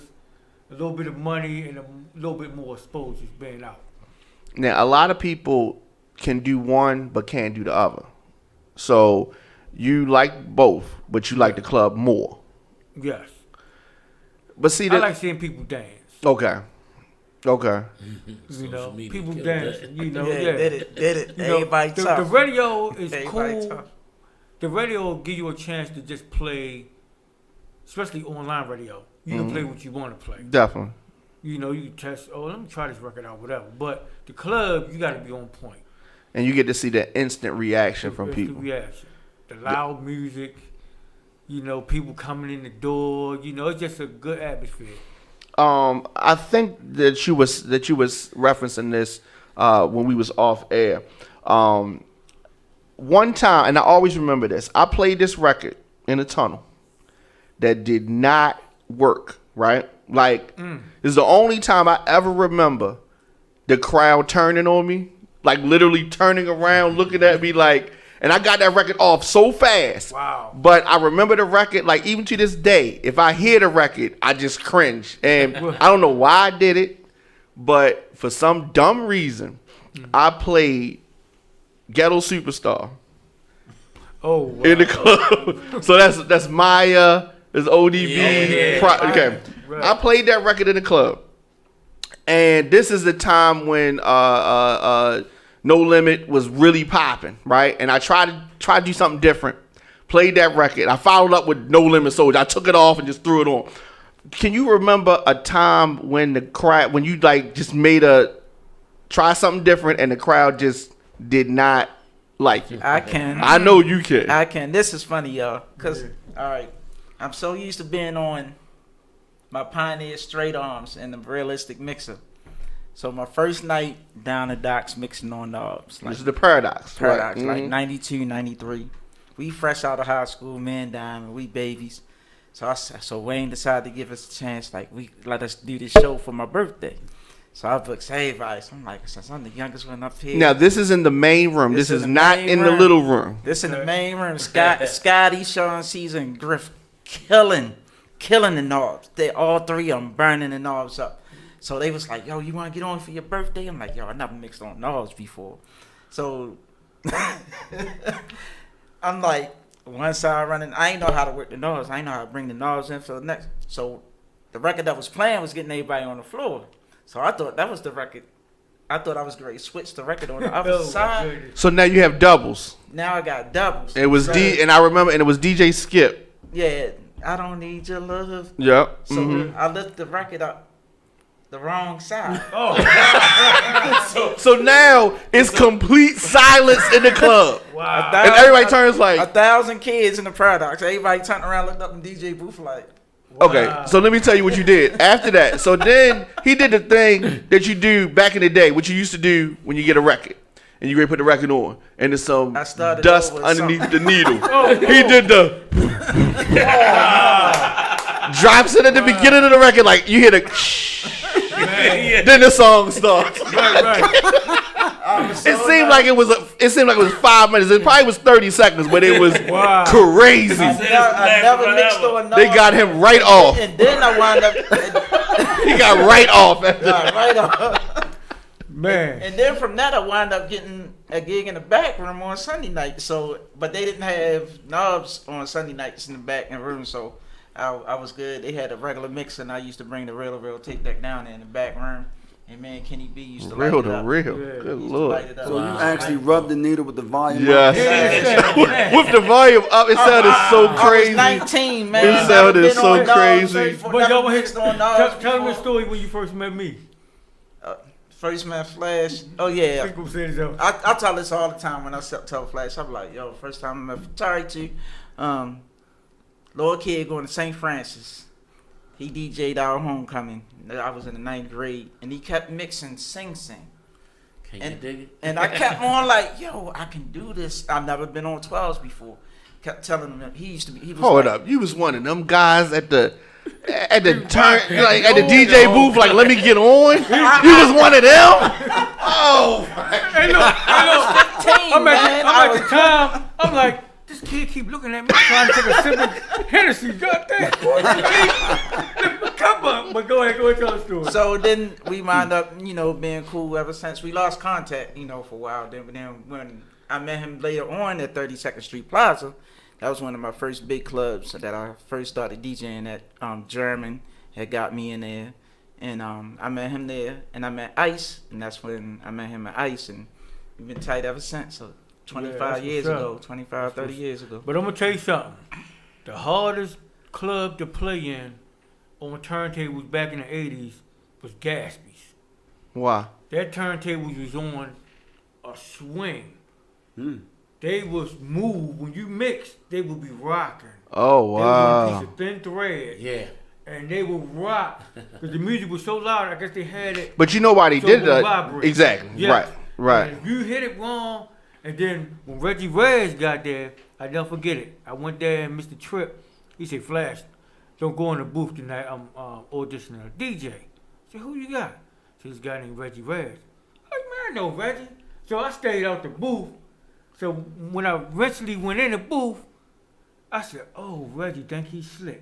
a little bit of money and a little bit more exposure being out. Now, a lot of people can do one but can't do the other. So you like both, but you like the club more. Yes. But see, I like seeing people dance. Okay. You know, media people killed dance. that. You know, yeah, did it. You know, Everybody the tough. radio is Everybody cool. tough. The radio will give you a chance to just play, especially online radio. You can play what you want to play. Definitely. You know, you test. Oh, let me try this record out, whatever. But the club, you got to be on point. And you get to see the instant reaction from people. Reaction, the loud music. You know, people coming in the door. You know, it's just a good atmosphere. I think that you was referencing this when we was off air. One time, and I always remember this. I played this record in a tunnel that did not work. Right, like this is the only time I ever remember the crowd turning on me, like literally turning around, looking at me, like. And I got that record off so fast. Wow. But I remember the record, like even to this day, if I hear the record, I just cringe. And I don't know why I did it, but for some dumb reason, I played Ghetto Superstar. Oh, wow. In the club. So that's Maya, there's ODB. Yeah. Okay. Right. I played that record in the club. And this is the time when No Limit was really popping, right? And I tried to do something different. Played that record. I followed up with No Limit Soldier. I took it off and just threw it on. Can you remember a time when the crowd, when you like just try something different and the crowd just did not like you? I can. I know you can. I can. This is funny, y'all. Cause all right, I'm so used to being on my Pioneer straight arms and the realistic mixer. So my first night down the docks mixing on knobs. Like, This is the Paradox. Paradox, right? like 92, 93. We fresh out of high school, man, diamond, we babies. So Wayne decided to give us a chance, like let us do this show for my birthday. So I booked everybody. So I'm like, since I'm the youngest one up here. Now this is in the main room. This is not in the little room. This in the main room. Scotty, Sean, Caesar, and Griff killing the knobs. They all three of them burning the knobs up. So they was like, yo, you want to get on for your birthday? I'm like, yo, I never mixed on knobs before. So I'm like, one side running. I ain't know how to work the knobs. I ain't know how to bring the knobs in for the next. So the record that was playing was getting everybody on the floor. So I thought that was the record. I thought I was going to switch the record on the other side. So now you have doubles. Now I got doubles. It was and I remember, and it was DJ Skip. Yeah, I don't need your love. Yep. So I lifted the record up the wrong side. So now it's complete silence in the club. Wow. And everybody turns like 1,000 kids in the Paradox. Everybody turned around, looked up in DJ booth like. Okay, so let me tell you what you did after that. So then he did the thing that you do back in the day, what you used to do when you get a record. And you ready to put the record on. And there's some dust underneath the needle. He did the drops it at the beginning of the record, like you hear the then the song starts. It seemed like it was 5 minutes. It probably was 30 seconds, but it was crazy. I never mixed on They got him right off. And then I wound up. He got right off. Right off. Man. And then from that, I wound up getting a gig in the back room on Sunday night. So, but they didn't have knobs on Sunday nights in the back room. So I was good. They had a regular mixer, and I used to bring the real tape deck down there in the back room. And man, Kenny B used to light it up. Real. Good lord. So you actually rubbed the needle with the volume Yes. With the volume up, it sounded so crazy. I was 19, man. It sounded so crazy. But y'all tell me a story when you first met me. First met Flash. Oh yeah. People say this, I tell this all the time when I tell Flash. I'm like, yo, first time I met Atari too. Little kid going to St. Francis. He DJ'd our homecoming. I was in the 9th grade, and he kept mixing Sing Sing. Can you dig it? And I kept on like, yo, I can do this. I've never been on 12s before. Kept telling him he used to be. He was Hold up, you was one of them guys at the turn, like at the DJ booth, like let me get on. You was one of them. Oh, hey, look, I'm at the time. I'm like, this kid keep looking at me trying to take a sip of Hennessy. Goddamn. Come on, but go ahead, tell the story. So then we wound up, being cool ever since. We lost contact, for a while. Then when I met him later on at 32nd Street Plaza, that was one of my first big clubs that I first started DJing at. German had got me in there, and I met him there, and I met Ice, and that's when I met him at Ice, and we've been tight ever since. So 25 years ago, 25, 30 years ago. But I'm going to tell you something. The hardest club to play in on turntables back in the 80s was Gatsby's. Why? That turntables was on a swing. Hmm. They was moved. When you mixed, they would be rocking. Oh, They was on a wow. piece of thin thread. Yeah. And they would rock. Because the music was so loud, I guess they had it. But you know why they So did it would that? vibrate. Exactly. Yes. Right. And if you hit it wrong, and then when Reggie Rez got there, I never forget it. I went there and Mr. Tripp, he said, Flash, don't go in the booth tonight. I'm auditioning a DJ. I said, who you got? I said, this guy named Reggie Rez. I said, man, I know Reggie. So I stayed out the booth. So when I eventually went in the booth, I said, oh, Reggie think he's slick.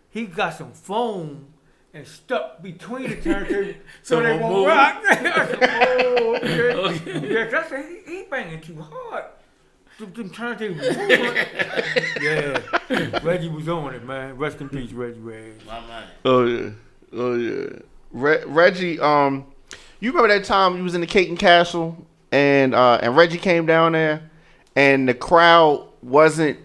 He got some foam and stuck between the turntables so they won't move. rock. I said, oh, okay. Yeah, 'cause I said, he banging too hard. Them turntables moving. Yeah, Reggie was on it, man. Rest in peace, Reggie Rez. My man. Oh yeah. Reggie, you remember that time you was in the Caton Castle and Reggie came down there and the crowd wasn't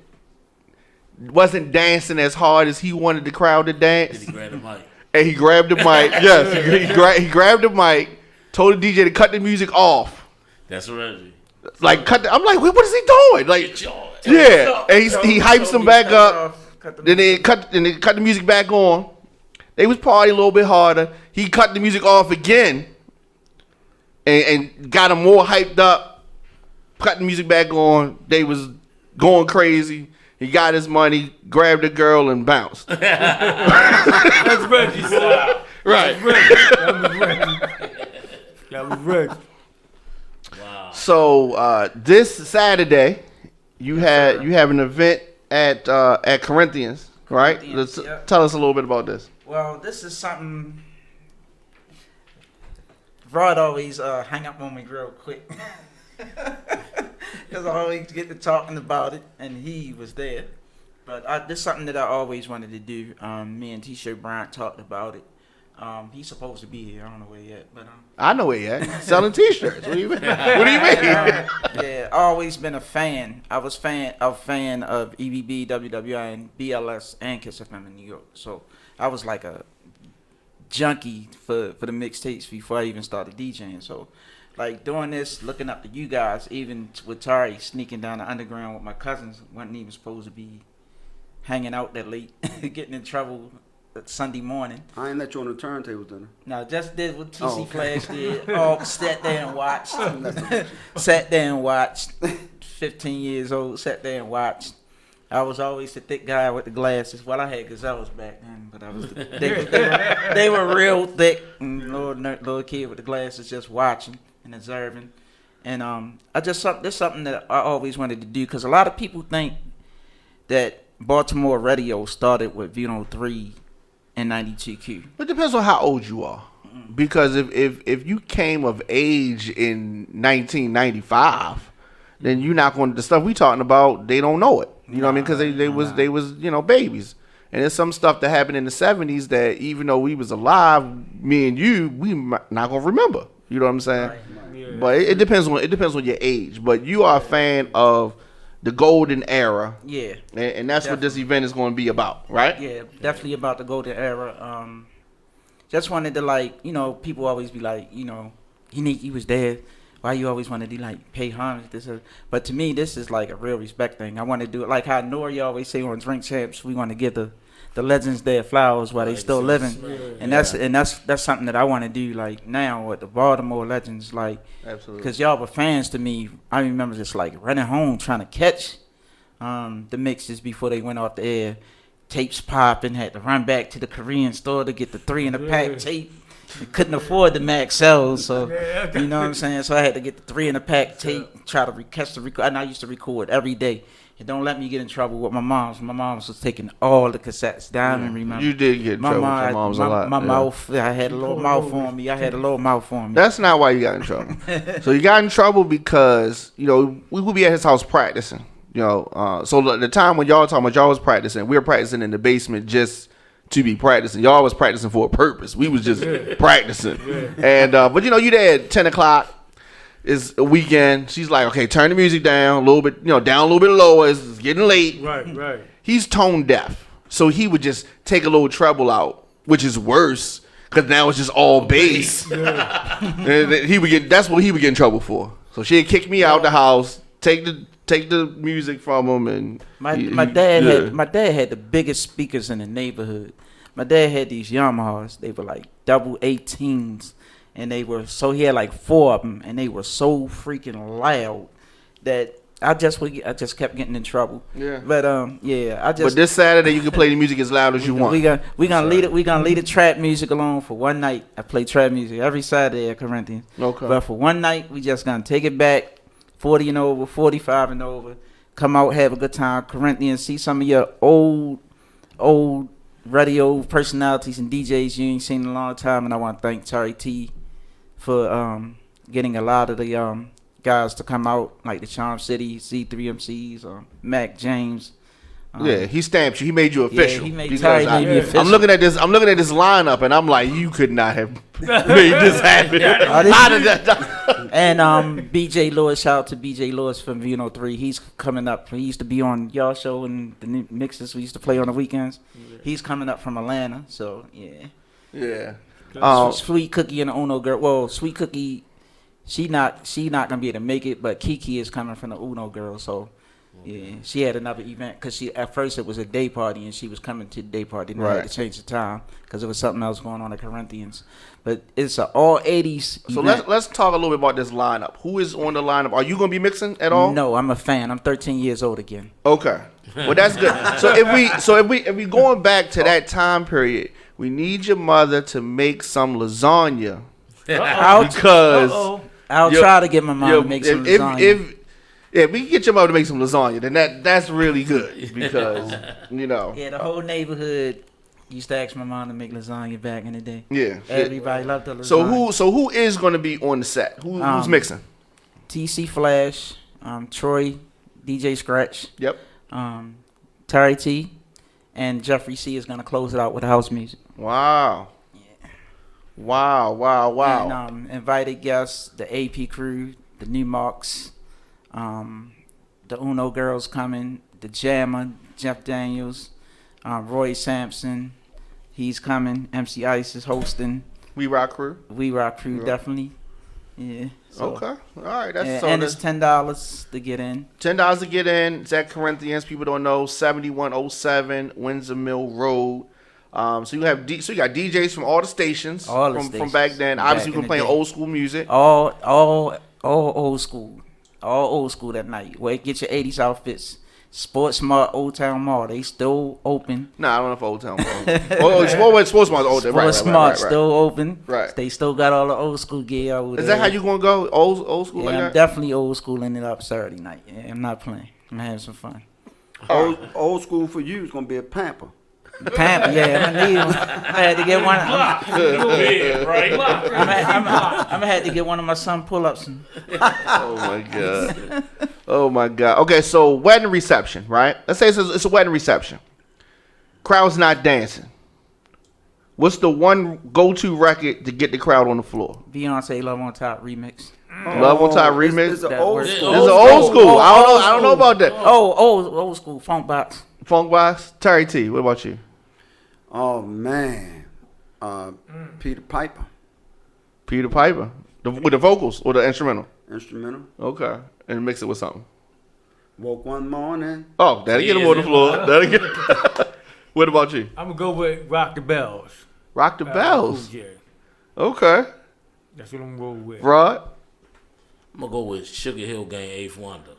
dancing as hard as he wanted the crowd to dance. Did he grab the mic? And he grabbed the mic. Yes, he grabbed the mic. Told the DJ to cut the music off. That's Reggie. Like I'm like, wait, what is he doing? Like, Get yours. yeah. And he hypes them back up. Then they cut the music back on. They was partying a little bit harder. He cut the music off again, and got them more hyped up. Cut the music back on. They was going crazy. He got his money, grabbed the girl, and bounced. That's Reggie style. Right. That was Reggie. That was Reggie. Wow. So this Saturday, you have an event at Corinthians, right? Corinthians, Let's yep. tell us a little bit about this. Well, this is something Rod always hang up on me real quick. Because I always get to talking about it, and he was there. But this is something that I always wanted to do. Me and T-Shirt Bryant talked about it. He's supposed to be here. I don't know where yet, but I know where he at. Selling T-shirts. What do you mean? What do you mean? yeah, I always been a fan. I was a fan of EBB, WWI, and BLS, and Kiss FM in New York. So I was like a junkie for the mixtapes before I even started DJing. So like doing this, looking up to you guys, even with Tari sneaking down the underground with my cousins, wasn't even supposed to be hanging out that late, getting in trouble Sunday morning. I ain't let you on the turntables, didn't No, just did what TC Oh, okay. Flash did. All sat there and watched. Sat there and watched. 15 years old, sat there and watched. I was always the thick guy with the glasses. Well, I had gazelles back then, but I was they were real thick. And little kid with the glasses, just watching and observing. And there's something that I always wanted to do, because a lot of people think that Baltimore radio started with Vino 3 and 92Q. It depends on how old you are. Because if you came of age in 1995, then you're not going to, the stuff we talking about, they don't know it. You know what I mean? Because they was babies. And there's some stuff that happened in the 70s that even though we was alive, me and you, we not going to remember. You know what I'm saying? Right. Yeah. But it depends on your age. But you are a fan of the golden era. Yeah. And that's what this event is going to be about, right? Yeah, definitely about the golden era. Just wanted to people always be like, he was there. Why you always want to do pay homage? But to me, this is like a real respect thing. I want to do it like how Nori always say on Drink Champs. We want to give the legends their flowers while they still living, and that's something that I want to do now with the Baltimore legends, Absolutely. because y'all were fans to me. I remember just running home trying to catch the mixes before they went off the air. Tapes popping, had to run back to the Korean store to get the 3 in a pack tape. Couldn't afford the Maxells, so you know what I'm saying. So I had to get the 3 in a pack tape, try to catch the record. And I used to record every day. It don't let me get in trouble with my mom's. My mom's was taking all the cassettes down. And remember, You did get in trouble with your mom's a lot. My yeah. mouth, I had a little mouth on me. That's not why you got in trouble. So you got in trouble because, we would be at his house practicing. So the time when y'all talking about y'all was practicing, we were practicing in the basement just to be practicing. Y'all was practicing for a purpose. We was just practicing. And but you there at 10 o'clock. It's a weekend. She's like, okay, turn the music down a little bit, down a little bit lower. It's getting late. Right. He's tone deaf. So he would just take a little treble out, which is worse because now it's just all bass. And he would get. That's what he would get in trouble for. So she'd kick me out the house, take the music from him, and my dad had the biggest speakers in the neighborhood. My dad had these Yamahas. They were like double 18s, and he had like 4 of them, and they were so freaking loud that I just kept getting in trouble. Yeah. But But this Saturday you can play the music as loud as you want. We gonna leave the trap music alone for one night. I play trap music every Saturday at Corinthians. Okay. But for one night we just gonna take it back, 40 and over, 45 and over. Come out, have a good time. Corinthians, see some of your old radio personalities and DJs you ain't seen in a long time, and I want to thank Terry T for getting a lot of the guys to come out, like the Charm City, C3MCs, Mac James. He stamped you. He made you official. Yeah, Terry made me official. I'm looking at this lineup, and I'm like, you could not have made this happen. And BJ Lewis, shout out to BJ Lewis from V103. He's coming up. He used to be on y'all show and the new mixes we used to play on the weekends. Yeah. He's coming up from Atlanta, so yeah. Sweet Cookie and the Uno girl. Well, Sweet Cookie, she not gonna be able to make it, but Kiki is coming from the Uno girl, so. Yeah, she had another event because at first it was a day party and she was coming to the day party. And I had to change the time because there was something else going on at Corinthians. But it's an all 80s So event. let's talk a little bit about this lineup. Who is on the lineup? Are you going to be mixing at all? No, I'm a fan. I'm 13 years old again. Okay, well that's good. So if we going back to that time period, we need your mother to make some lasagna because I'll try to get my mom to make some lasagna. If we can get your mother to make some lasagna, then that's really good because, Yeah, the whole neighborhood used to ask my mom to make lasagna back in the day. Yeah. Everybody loved the lasagna. So who is going to be on the set? Who's mixing? TC Flash, Troy, DJ Scratch. Yep. Terry T, and Jeffrey C is going to close it out with house music. Wow. Yeah. Wow. And invited guests, the AP crew, the New Marks. The Uno girls coming, the Jammer, Jeff Daniels, Roy Sampson, he's coming. MC Ice is hosting. We Rock Crew, definitely. Yeah. So, okay. All right. And it's $10 to get in. $10 to get in. It's at Corinthians. People don't know 7107 Windsor Mill Road. So you got DJs from all the stations from back then. Obviously, we're playing old school music. All old school. All old school that night. Where get your 80s outfits. Sports Smart, Old Town Mall. They still open. Nah, I don't know if Old Town Mall. Sports Smart old. Sports Smart still open. Right. They still got all the old school gear over there. Is that how you gonna go? Old school like that? I'm definitely old schooling it up Saturday night. Yeah, I'm not playing. I'm having some fun. Old school for you is gonna be a pamper. Pamper, yeah. I'm gonna need one. I had to get one. I'm gonna have to get one of my son pull-ups. Oh my god. Okay, so wedding reception, right? Let's say it's a wedding reception. Crowd's not dancing. What's the one go-to record to get the crowd on the floor? Beyonce Love on Top remix. Love on Top remix. It's an old school. It's an old school. I don't know about that. Old school funk box. Funk box. Terry T. What about you? Oh man, Peter Piper. Peter Piper, with the vocals or the instrumental? Instrumental. Okay, and mix it with something. Woke one morning. Oh, that'll get him on the floor. What about you? I'm gonna go with Rock the Bells. Rock the Bells. Cool, okay. That's what I'm gonna go with. Rod. I'm gonna go with Sugar Hill Gang, Eighth Wonder.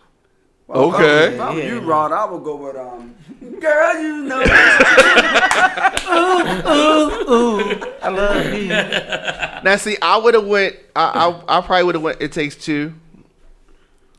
Well, okay. If I was you, Rod, I would go with Girl, you know. ooh. I love you. Now, see, I would have went. I probably would have went. It Takes Two.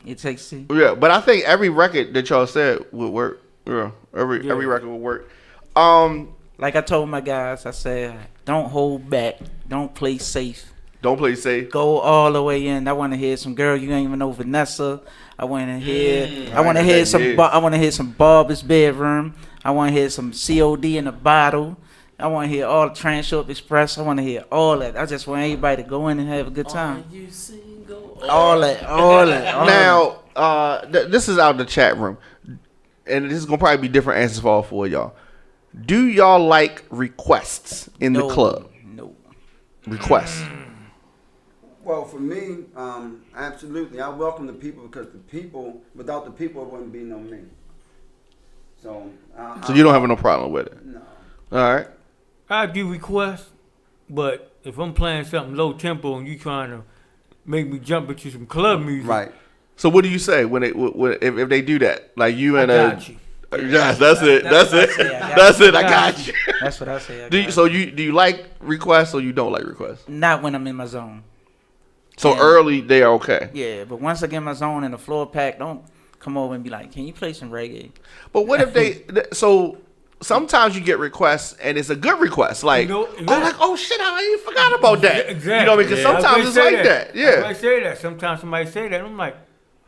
It Takes Two. Yeah, but I think every record that y'all said would work. Yeah, every record would work. Like I told my guys, I said, don't hold back. Don't play safe. Don't play safe. Go all the way in. I want to hear some Girl You Ain't Even Know Vanessa. I want to hear. I want to hear some. I want to hear some Barbara's Bedroom. I want to hear some COD in a Bottle. I want to hear all the Transshort Express. I want to hear all that. I just want everybody to go in and have a good time. Are you single? All that. Now, this is out of the chat room, and this is gonna probably be different answers for all four of y'all. Do y'all like requests in the club? No. requests? Well, for me, absolutely. I welcome the people because without the people, it wouldn't be no me. So You don't have no problem with it? No. All right. I do requests, but if I'm playing something low tempo and you trying to make me jump into some club music, Right. So what do you say when if they do that? Like you and I got you. Yes, that's it. That's it. That's it. I got you. That's what I say. Do you like requests or you don't like requests? Not when I'm in my zone. So And- early they are okay. Yeah, but once I get in my zone and the floor packed, don't come over and be like, "Can you play some reggae?" But what if they? So sometimes you get requests and it's a good request. Like, oh shit, I ain't forgot about that. Exactly. You know, because sometimes it's like that. Yeah. I say that. Sometimes somebody say that, and I'm like,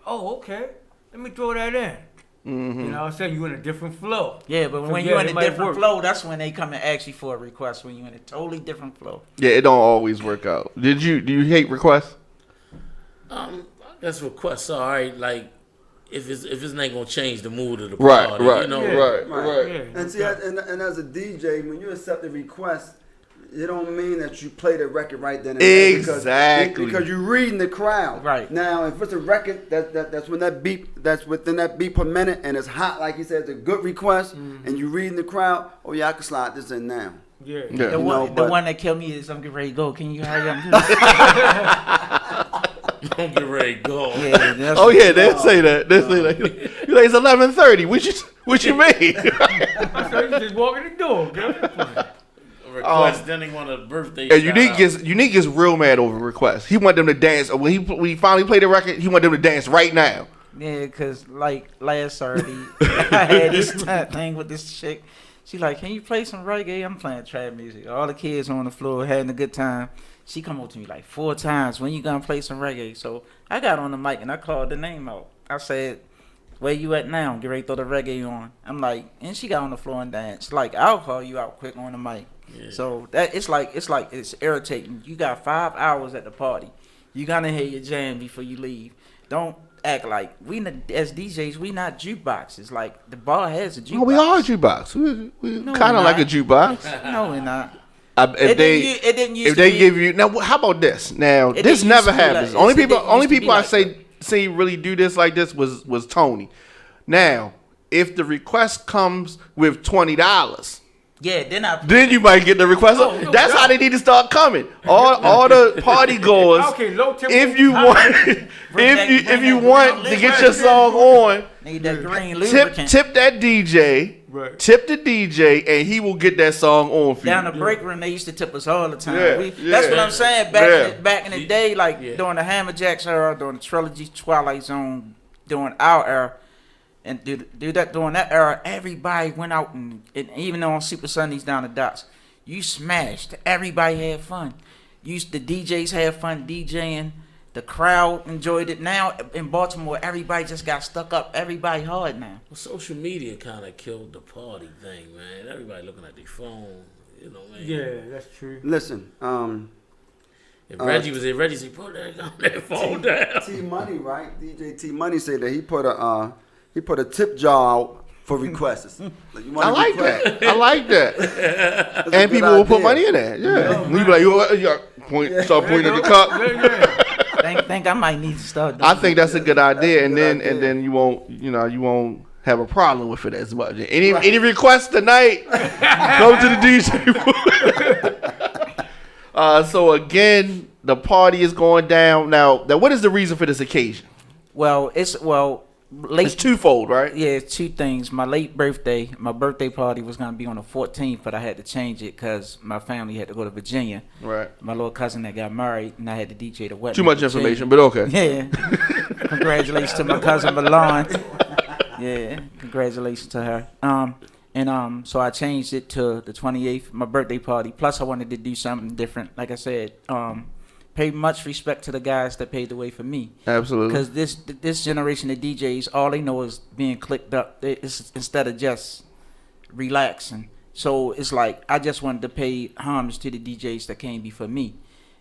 oh, okay. Let me throw that in. Mm-hmm. You know what I'm saying? You in a different flow. Yeah, but So, when yeah, you're in it a might different work. flow, that's when they come and ask you for a request. When you're in a totally different flow. Yeah, it don't always work out. Do you hate requests? I guess requests are all right. Like if it's not gonna change the mood of the Right, party, right, you know. right. Yeah. And see, and as a DJ, when you accept a request, it don't mean that you play the record right then and there. Exactly. Because you're reading the crowd. Right. Now, if it's a record that's when that beat that's within that beat per minute and it's hot, like you said, it's a good request, and you're reading the crowd. Oh yeah, I can slide this in now. Yeah. Yeah. The know, one that killed me is I'm getting ready to go. Can you hurry up? Don't get ready to go. Yeah, that's Oh yeah, they'll say that. They'll say like, you like it's 11:30. What you mean? So you just walk in the door, girl. Request, then they want a birthday. And shout Unique gets real mad over requests. He want them to dance when he finally played the record. He want them to dance right now. Yeah, cause like last Saturday, I had this thing with this chick. She like, "Can you play some reggae?" I'm playing trap music. All the kids on the floor having a good time. She come up to me like 4 times. When you gonna play some reggae? So I got on the mic and I called the name out. I said, "Where you at now? Get ready to throw the reggae on." I'm like, and she got on the floor and danced. Like, I'll call you out quick on the mic. Yeah. So that it's irritating. You got 5 hours at the party. You gotta hear your jam before you leave. Don't act like as DJs we not jukeboxes. Like the bar has a jukebox. Oh, we are a jukebox. We No, kind we're of like a not. jukebox. No, we're not. If they give you now, how about this? Now It this didn't never used to be happens. like- only it didn't people used to be I like see really do this like this was Tony. Now, if the request comes with $20. Yeah, Then you might get the request. Oh, no That's doubt. how they need to start coming. All the party goers. Okay, low tempo. If you want, if you want to get your song on, need that green lubricant. tip that DJ. Right. Tip the DJ, and he will get that song on for you. Down the break room, they used to tip us all the time. Yeah, That's what I'm saying. Back in the day, like Yeah. during the Hammerjacks era, during the Trilogy, Twilight Zone, during our era, and during that era, everybody went out and even on Super Sundays down the docks, you smashed. Everybody had fun. The DJs had fun DJing. The crowd enjoyed it. Now in Baltimore, everybody just got stuck up. Everybody hard now. Well, social media kind of killed the party thing, man. Everybody looking at their phone, you know, man. Yeah, that's true. Listen, If Reggie was there, Reggie said, "Put that phone down." T Money, right? DJ T Money said that he put a tip jar out for requests. Like, you I wanna like request? that. I like that. That's a And good people will put idea. money in there. Yeah. You be like, start pointing at the cup. think I might need to start. I think that's a good idea, and good then idea. you won't have a problem with it as much. Any requests tonight? Go to the DJ. So again, the party is going down now. What is the reason for this occasion? Late. It's twofold, right? Yeah, it's 2 things. My birthday party was gonna be on the 14th, but I had to change it because my family had to go to Virginia. Right. My little cousin that got married, and I had to DJ the wedding. Too much in Virginia. information, but okay. Yeah. Congratulations to my cousin Milan. Yeah, congratulations to her. So I changed it to the 28th, my birthday party. Plus, I wanted to do something different. Like I said, pay much respect to the guys that paved the way for me. Absolutely. Because this generation of DJs, all they know is being clicked up. Instead of just relaxing. So it's like I just wanted to pay homage to the DJs that came before me,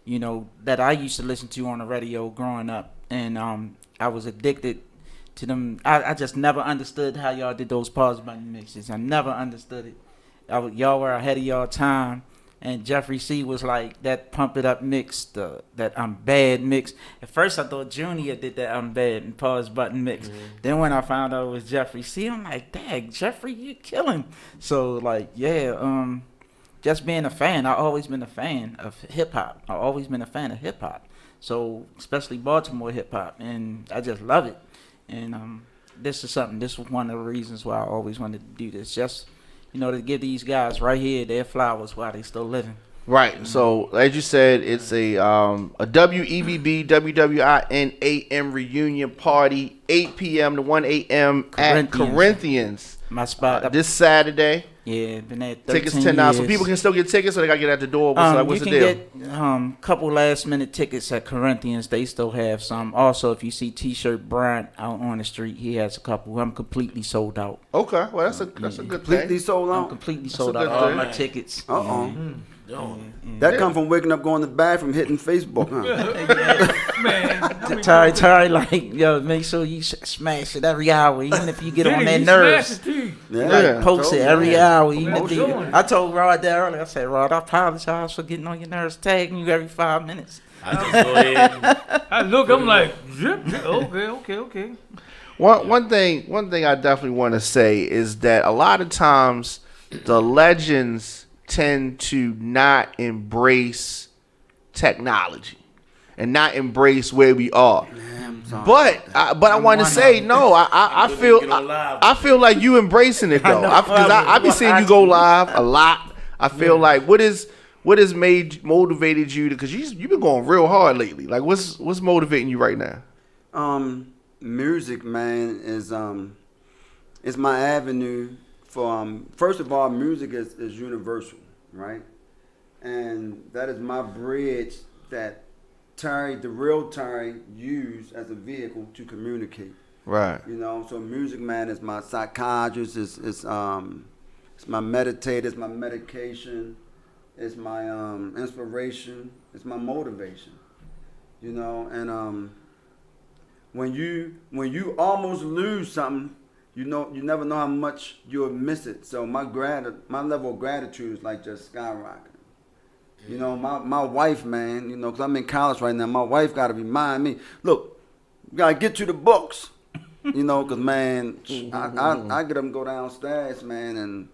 you know, that I used to listen to on the radio growing up, and I was addicted to them. I just never understood how y'all did those pause button mixes. I never understood it. Y'all were ahead of y'all time. And Jeffrey C was like that Pump It Up mix, that I'm Bad mix. At first I thought Junior did that I'm Bad and Pause Button mix. Then when I found out it was Jeffrey C, I'm like, dang, Jeffrey, you killing. So like, yeah, just being a fan, I've always been a fan of hip hop. I've always been a fan of hip hop. So especially Baltimore hip hop, and I just love it. And this was one of the reasons why I always wanted to do this. Just, to give these guys right here their flowers while they still living. Right. So, as you said, it's a WEBB WWIN AM reunion party, 8 p.m. to 1 a.m. at Corinthians. My spot. This Saturday. Yeah, been there 13 tickets $10. So people can still get tickets, or they gotta get at the door. What's the deal? You can get couple last minute tickets at Corinthians. They still have some. Also, if you see T-shirt Bryant out on the street, he has a couple. I'm completely sold out. Okay, well that's a good thing. Completely sold out. I'm completely sold out. All my tickets. That come from waking up, going to the bathroom, hitting Facebook, huh? Man, Tari, like, yo, make sure you smash it every hour, even if you get on their nerves. Post it every hour. Even if I told Rod that earlier. I said, Rod, I apologize for getting on your nerves, tagging you every 5 minutes. I just go ahead. I'm like, zip. Okay. One thing I definitely want to say is that a lot of times the legends tend to not embrace technology and not embrace where we are. But I want to say no. I feel like you embracing it though, because I be seeing you go live a lot. I feel like what has motivated you to, because you've been going real hard lately. Like what's motivating you right now? Music, man, is my avenue. First of all, music is universal, right? And that is my bridge that the real Terry, used as a vehicle to communicate. Right. So music, man, is my psychiatrist. It's my meditator. It's my medication. It's my inspiration. It's my motivation. And when you almost lose something, you never know how much you'll miss it. So my level of gratitude is like just skyrocketing. My wife, man, because I'm in college right now. My wife got to remind me, look, you got to get to the books, because, man, I get up and go downstairs, man, and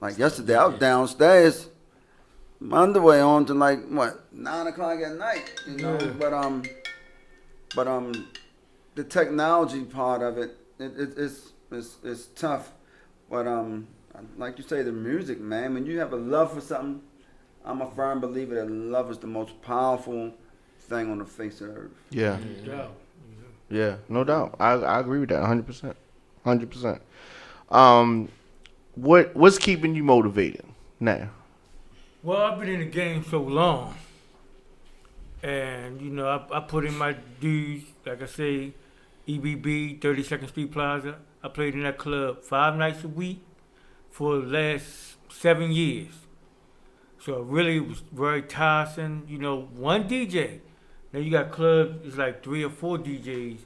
like yesterday I was downstairs, my underwear on to like, 9 o'clock at night, but the technology part of it, it's tough, but like you say, the music, man. When you have a love for something, I'm a firm believer that love is the most powerful thing on the face of the earth. Yeah, no doubt. I agree with that 100%. What's keeping you motivated now? Well, I've been in the game so long, and I put in my dues. Like I say, EBB, 32nd Street Plaza. I played in that club 5 nights a week for the last 7 years. So it really was very tiresome. One DJ. Now you got clubs, it's like 3 or 4 DJs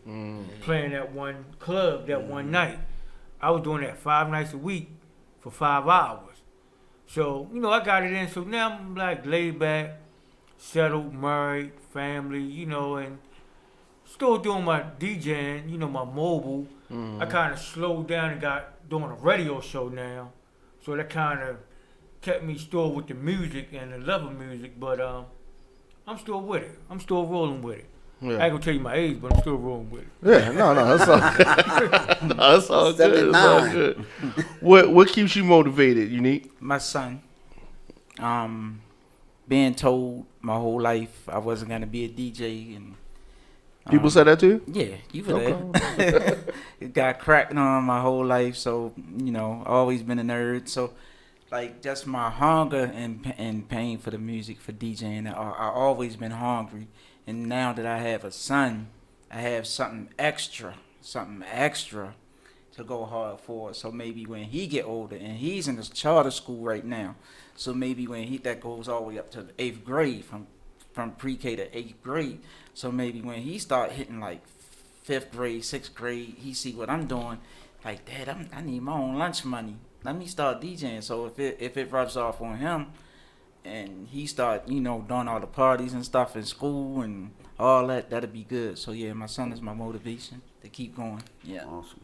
playing at one club that one night. I was doing that 5 nights a week for 5 hours. So, I got it in. So now I'm like laid back, settled, married, family, and still doing my DJing, my mobile. I kind of slowed down and got doing a radio show now. So that kind of kept me still with the music and the love of music. But I'm still with it. I'm still rolling with it. Yeah. I ain't gonna tell you my age, but I'm still rolling with it. Yeah, no, that's all. That's all good. That's all good. What keeps you motivated, Unique? My son. Being told my whole life I wasn't gonna be a DJ, and people said that too. Yeah, you were there. It got cracked on my whole life, so always been a nerd. So, like, just my hunger and pain for the music, for DJing. I always been hungry. And now that I have a son, I have something extra to go hard for. So maybe when he get older, and he's in this charter school right now, so maybe when that goes all the way up to the 8th grade, from pre-K to 8th grade. So maybe when he start hitting like 5th grade, 6th grade, he see what I'm doing, like, Dad, I need my own lunch money. Let me start DJing. So if it rubs off on him, and he start, doing all the parties and stuff in school and all that, that'll be good. So yeah, my son is my motivation to keep going. Yeah. Awesome.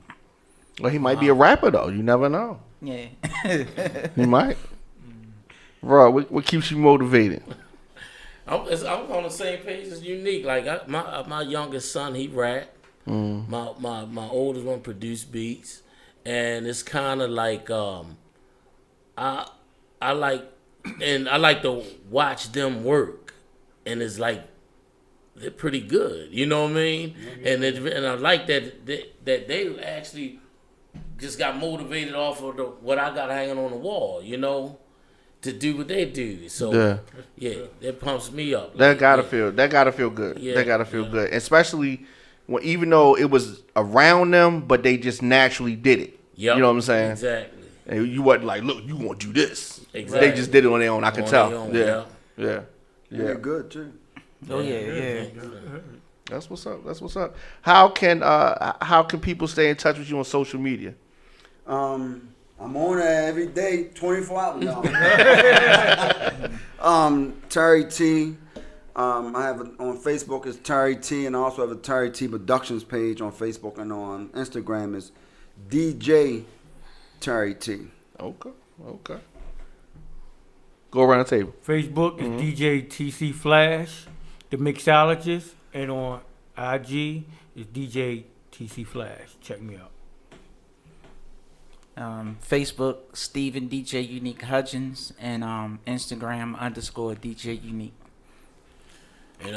Well, he might be a rapper though. You never know. Yeah. He might. Bro, what keeps you motivated? I'm on the same page as Unique. Like my youngest son, he rap. My oldest one produced beats, and it's kind of like I like to watch them work, and it's like they're pretty good. You know what I mean? And I like that they actually just got motivated off of what I got hanging on the wall. To do what they do. So yeah, that pumps me up. That gotta feel good. Yeah, that gotta feel good, especially when even though it was around them, but they just naturally did it. Yep. You know what I'm saying? Exactly. And you wasn't like, look, you want to do this. Exactly. They just did it on their own. I can tell. Their own, Yeah. You're good too. Oh yeah. That's what's up. How can people stay in touch with you on social media? I'm on there every day, 24 hours now. Terry T. I have on Facebook is Terry T, and I also have a Terry T Productions page on Facebook, and on Instagram is DJ Terry T. Okay. Go around the table. Facebook is DJ TC Flash, the mixologist, and on IG is DJ TC Flash. Check me out. Facebook, Steven DJ Unique Hudgens, and Instagram _DJ Unique. And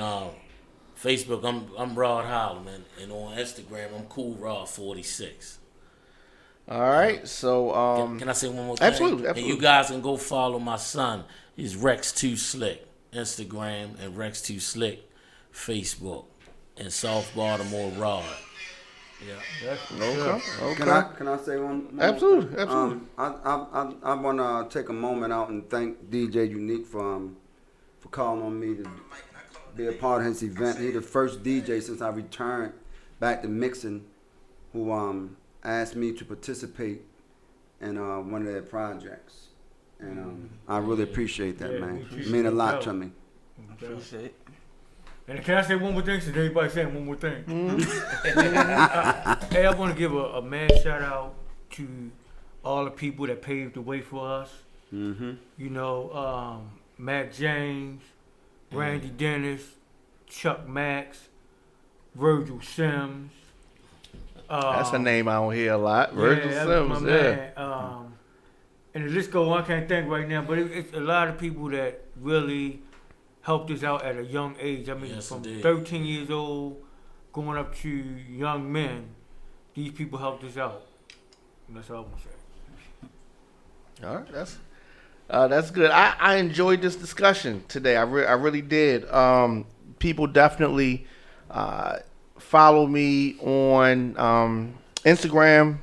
Facebook, I'm Rod Holloman, and on Instagram I'm Kool Rod 46. All right, so Can I say one more thing? Absolutely. And you guys can go follow my son. He's Rex2 Slick Instagram and Rex2 Slick Facebook, and South Baltimore Rod. Yeah. Okay. Can I say one more? Absolutely. I want to take a moment out and thank DJ Unique for calling on me to be a part of his event. He's the first DJ since I returned back to mixing who asked me to participate in one of their projects, and I really appreciate that, man. It means a lot to me. Appreciate it. And can I say one more thing? Since everybody's saying one more thing. Hey, I want to give a mad shout out to all the people that paved the way for us. Mac James, Randy Dennis, Chuck Max, Virgil Sims. That's a name I don't hear a lot. Virgil Sims, my man. And the list goes on, I can't think right now, but it's a lot of people that really helped us out at a young age. I mean, from 13 years old going up to young men, these people helped us out. And that's all I want to say. All right, that's good. I enjoyed this discussion today. I really did. People definitely follow me on Instagram,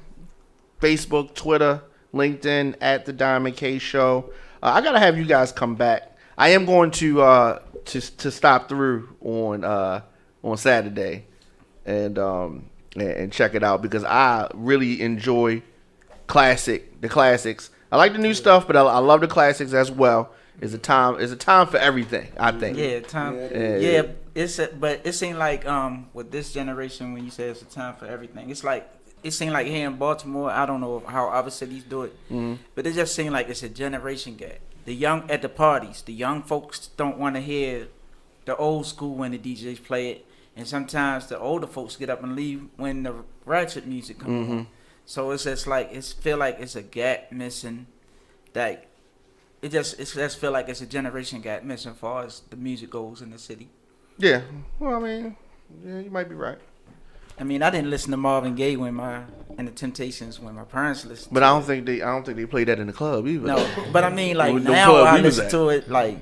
Facebook, Twitter, LinkedIn at The Diamond K Show. I gotta have you guys come back. I am going to stop through on Saturday and check it out because I really enjoy the classics. I like the new stuff, but I love the classics as well. It's a time for everything, I think. Yeah, time. Yeah, but it seemed like with this generation, when you say it's a time for everything, it's like it seemed like here in Baltimore. I don't know how other cities do it, but it just seemed like it's a generation gap. The young at the parties, the young folks don't want to hear the old school when the DJs play it, and sometimes the older folks get up and leave when the ratchet music comes on. So it's just like feel like it's a gap missing. That it just feel like it's a generation gap missing as far as the music goes in the city. Yeah, well, I mean, yeah, you might be right. I mean, I didn't listen to Marvin Gaye and the Temptations when my parents listened. But I don't think they played that in the club either. No, but I mean, like The now club I we was listen at. to it, like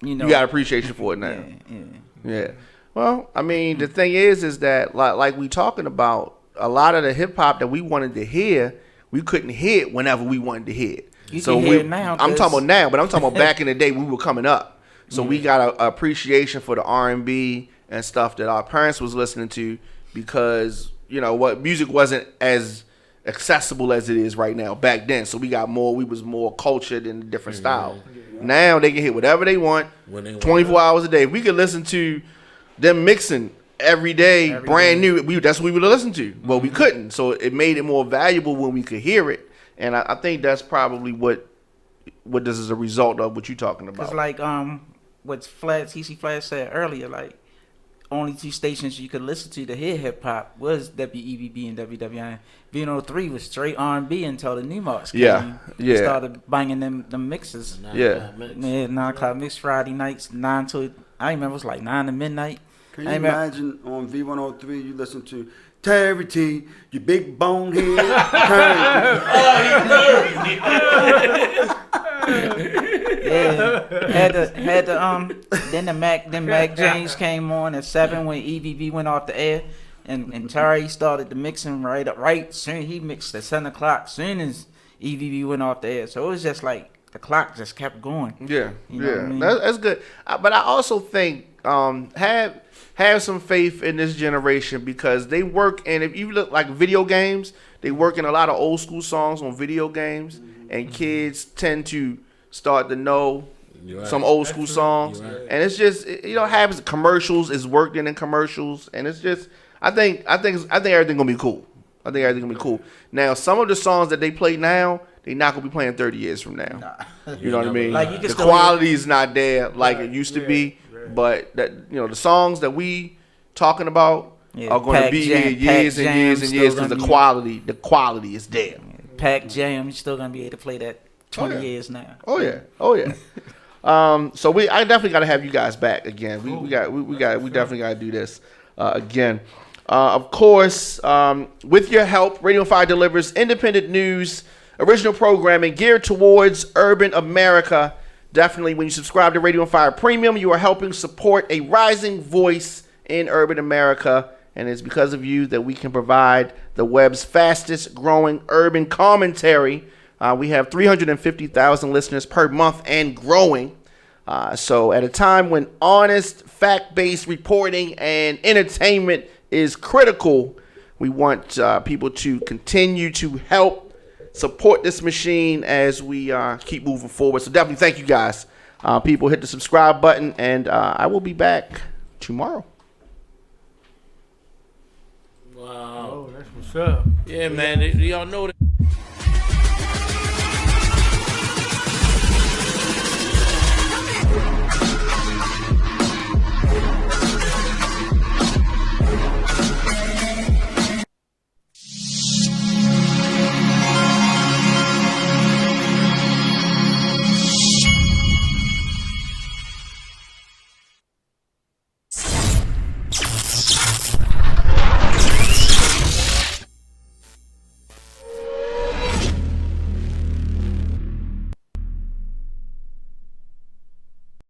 you You got appreciation for it now. Yeah. Well, I mean, the thing is that like we talking about, a lot of the hip hop that we wanted to hear, we couldn't hear it whenever we wanted to hear it. You can hear it now. I'm talking about now, but I'm talking about back in the day we were coming up. So we got a appreciation for the R&B and stuff that our parents was listening to because what music wasn't as accessible as it is right now back then. So we was more cultured in a different style. Now they can hit whatever they want, 24 hours a day. We could listen to them mixing every day, brand new. That's what we would listen to. Well, we couldn't. So it made it more valuable when we could hear it. And I think that's probably what this is a result of what you're talking about. Because like what TC Flash said earlier, like only 2 stations you could listen to hear hip hop was WEBB and WWN. V103 was straight R&B until the new marks came. Yeah. Started banging them mixes. 9 o'clock mix Friday nights, 9 to I remember it was like 9 to midnight. Can you imagine on V103 you listen to Terry T, you big bonehead. Then the Mac James came on at 7 when EVV went off the air, and Terry started the mixing right soon. He mixed at 7 o'clock soon as EVV went off the air. So it was just like the clock just kept going. Yeah, you know what I mean? That's good. But I also think have some faith in this generation because they work, and if you look like video games, they work in a lot of old school songs on video games, and kids tend to start to know some old school songs, and it's just happens. Commercials is worked in commercials, and it's just I think everything gonna be cool. I think everything gonna be cool. Now some of the songs that they play now, they not gonna be playing 30 years from now. You know what I mean? Like the quality is not there like it used to be. But that the songs that we talking about are going to be here years and years and years because the quality is there. Pac Jam, you're still gonna be able to play that 20 years now. Oh yeah. So I definitely got to have you guys back again. We definitely got to do this again. Of course, with your help, RadioOnFire delivers independent news, original programming geared towards urban America. Definitely, when you subscribe to RadioOnFire Premium, you are helping support a rising voice in urban America, and it's because of you that we can provide the web's fastest growing urban commentary. We have 350,000 listeners per month and growing. So at a time when honest, fact-based reporting and entertainment is critical, we want people to continue to help support this machine as we keep moving forward. So definitely thank you guys. People, hit the subscribe button, and I will be back tomorrow. Wow. Oh, that's what's up. Yeah, man. Y'all know that.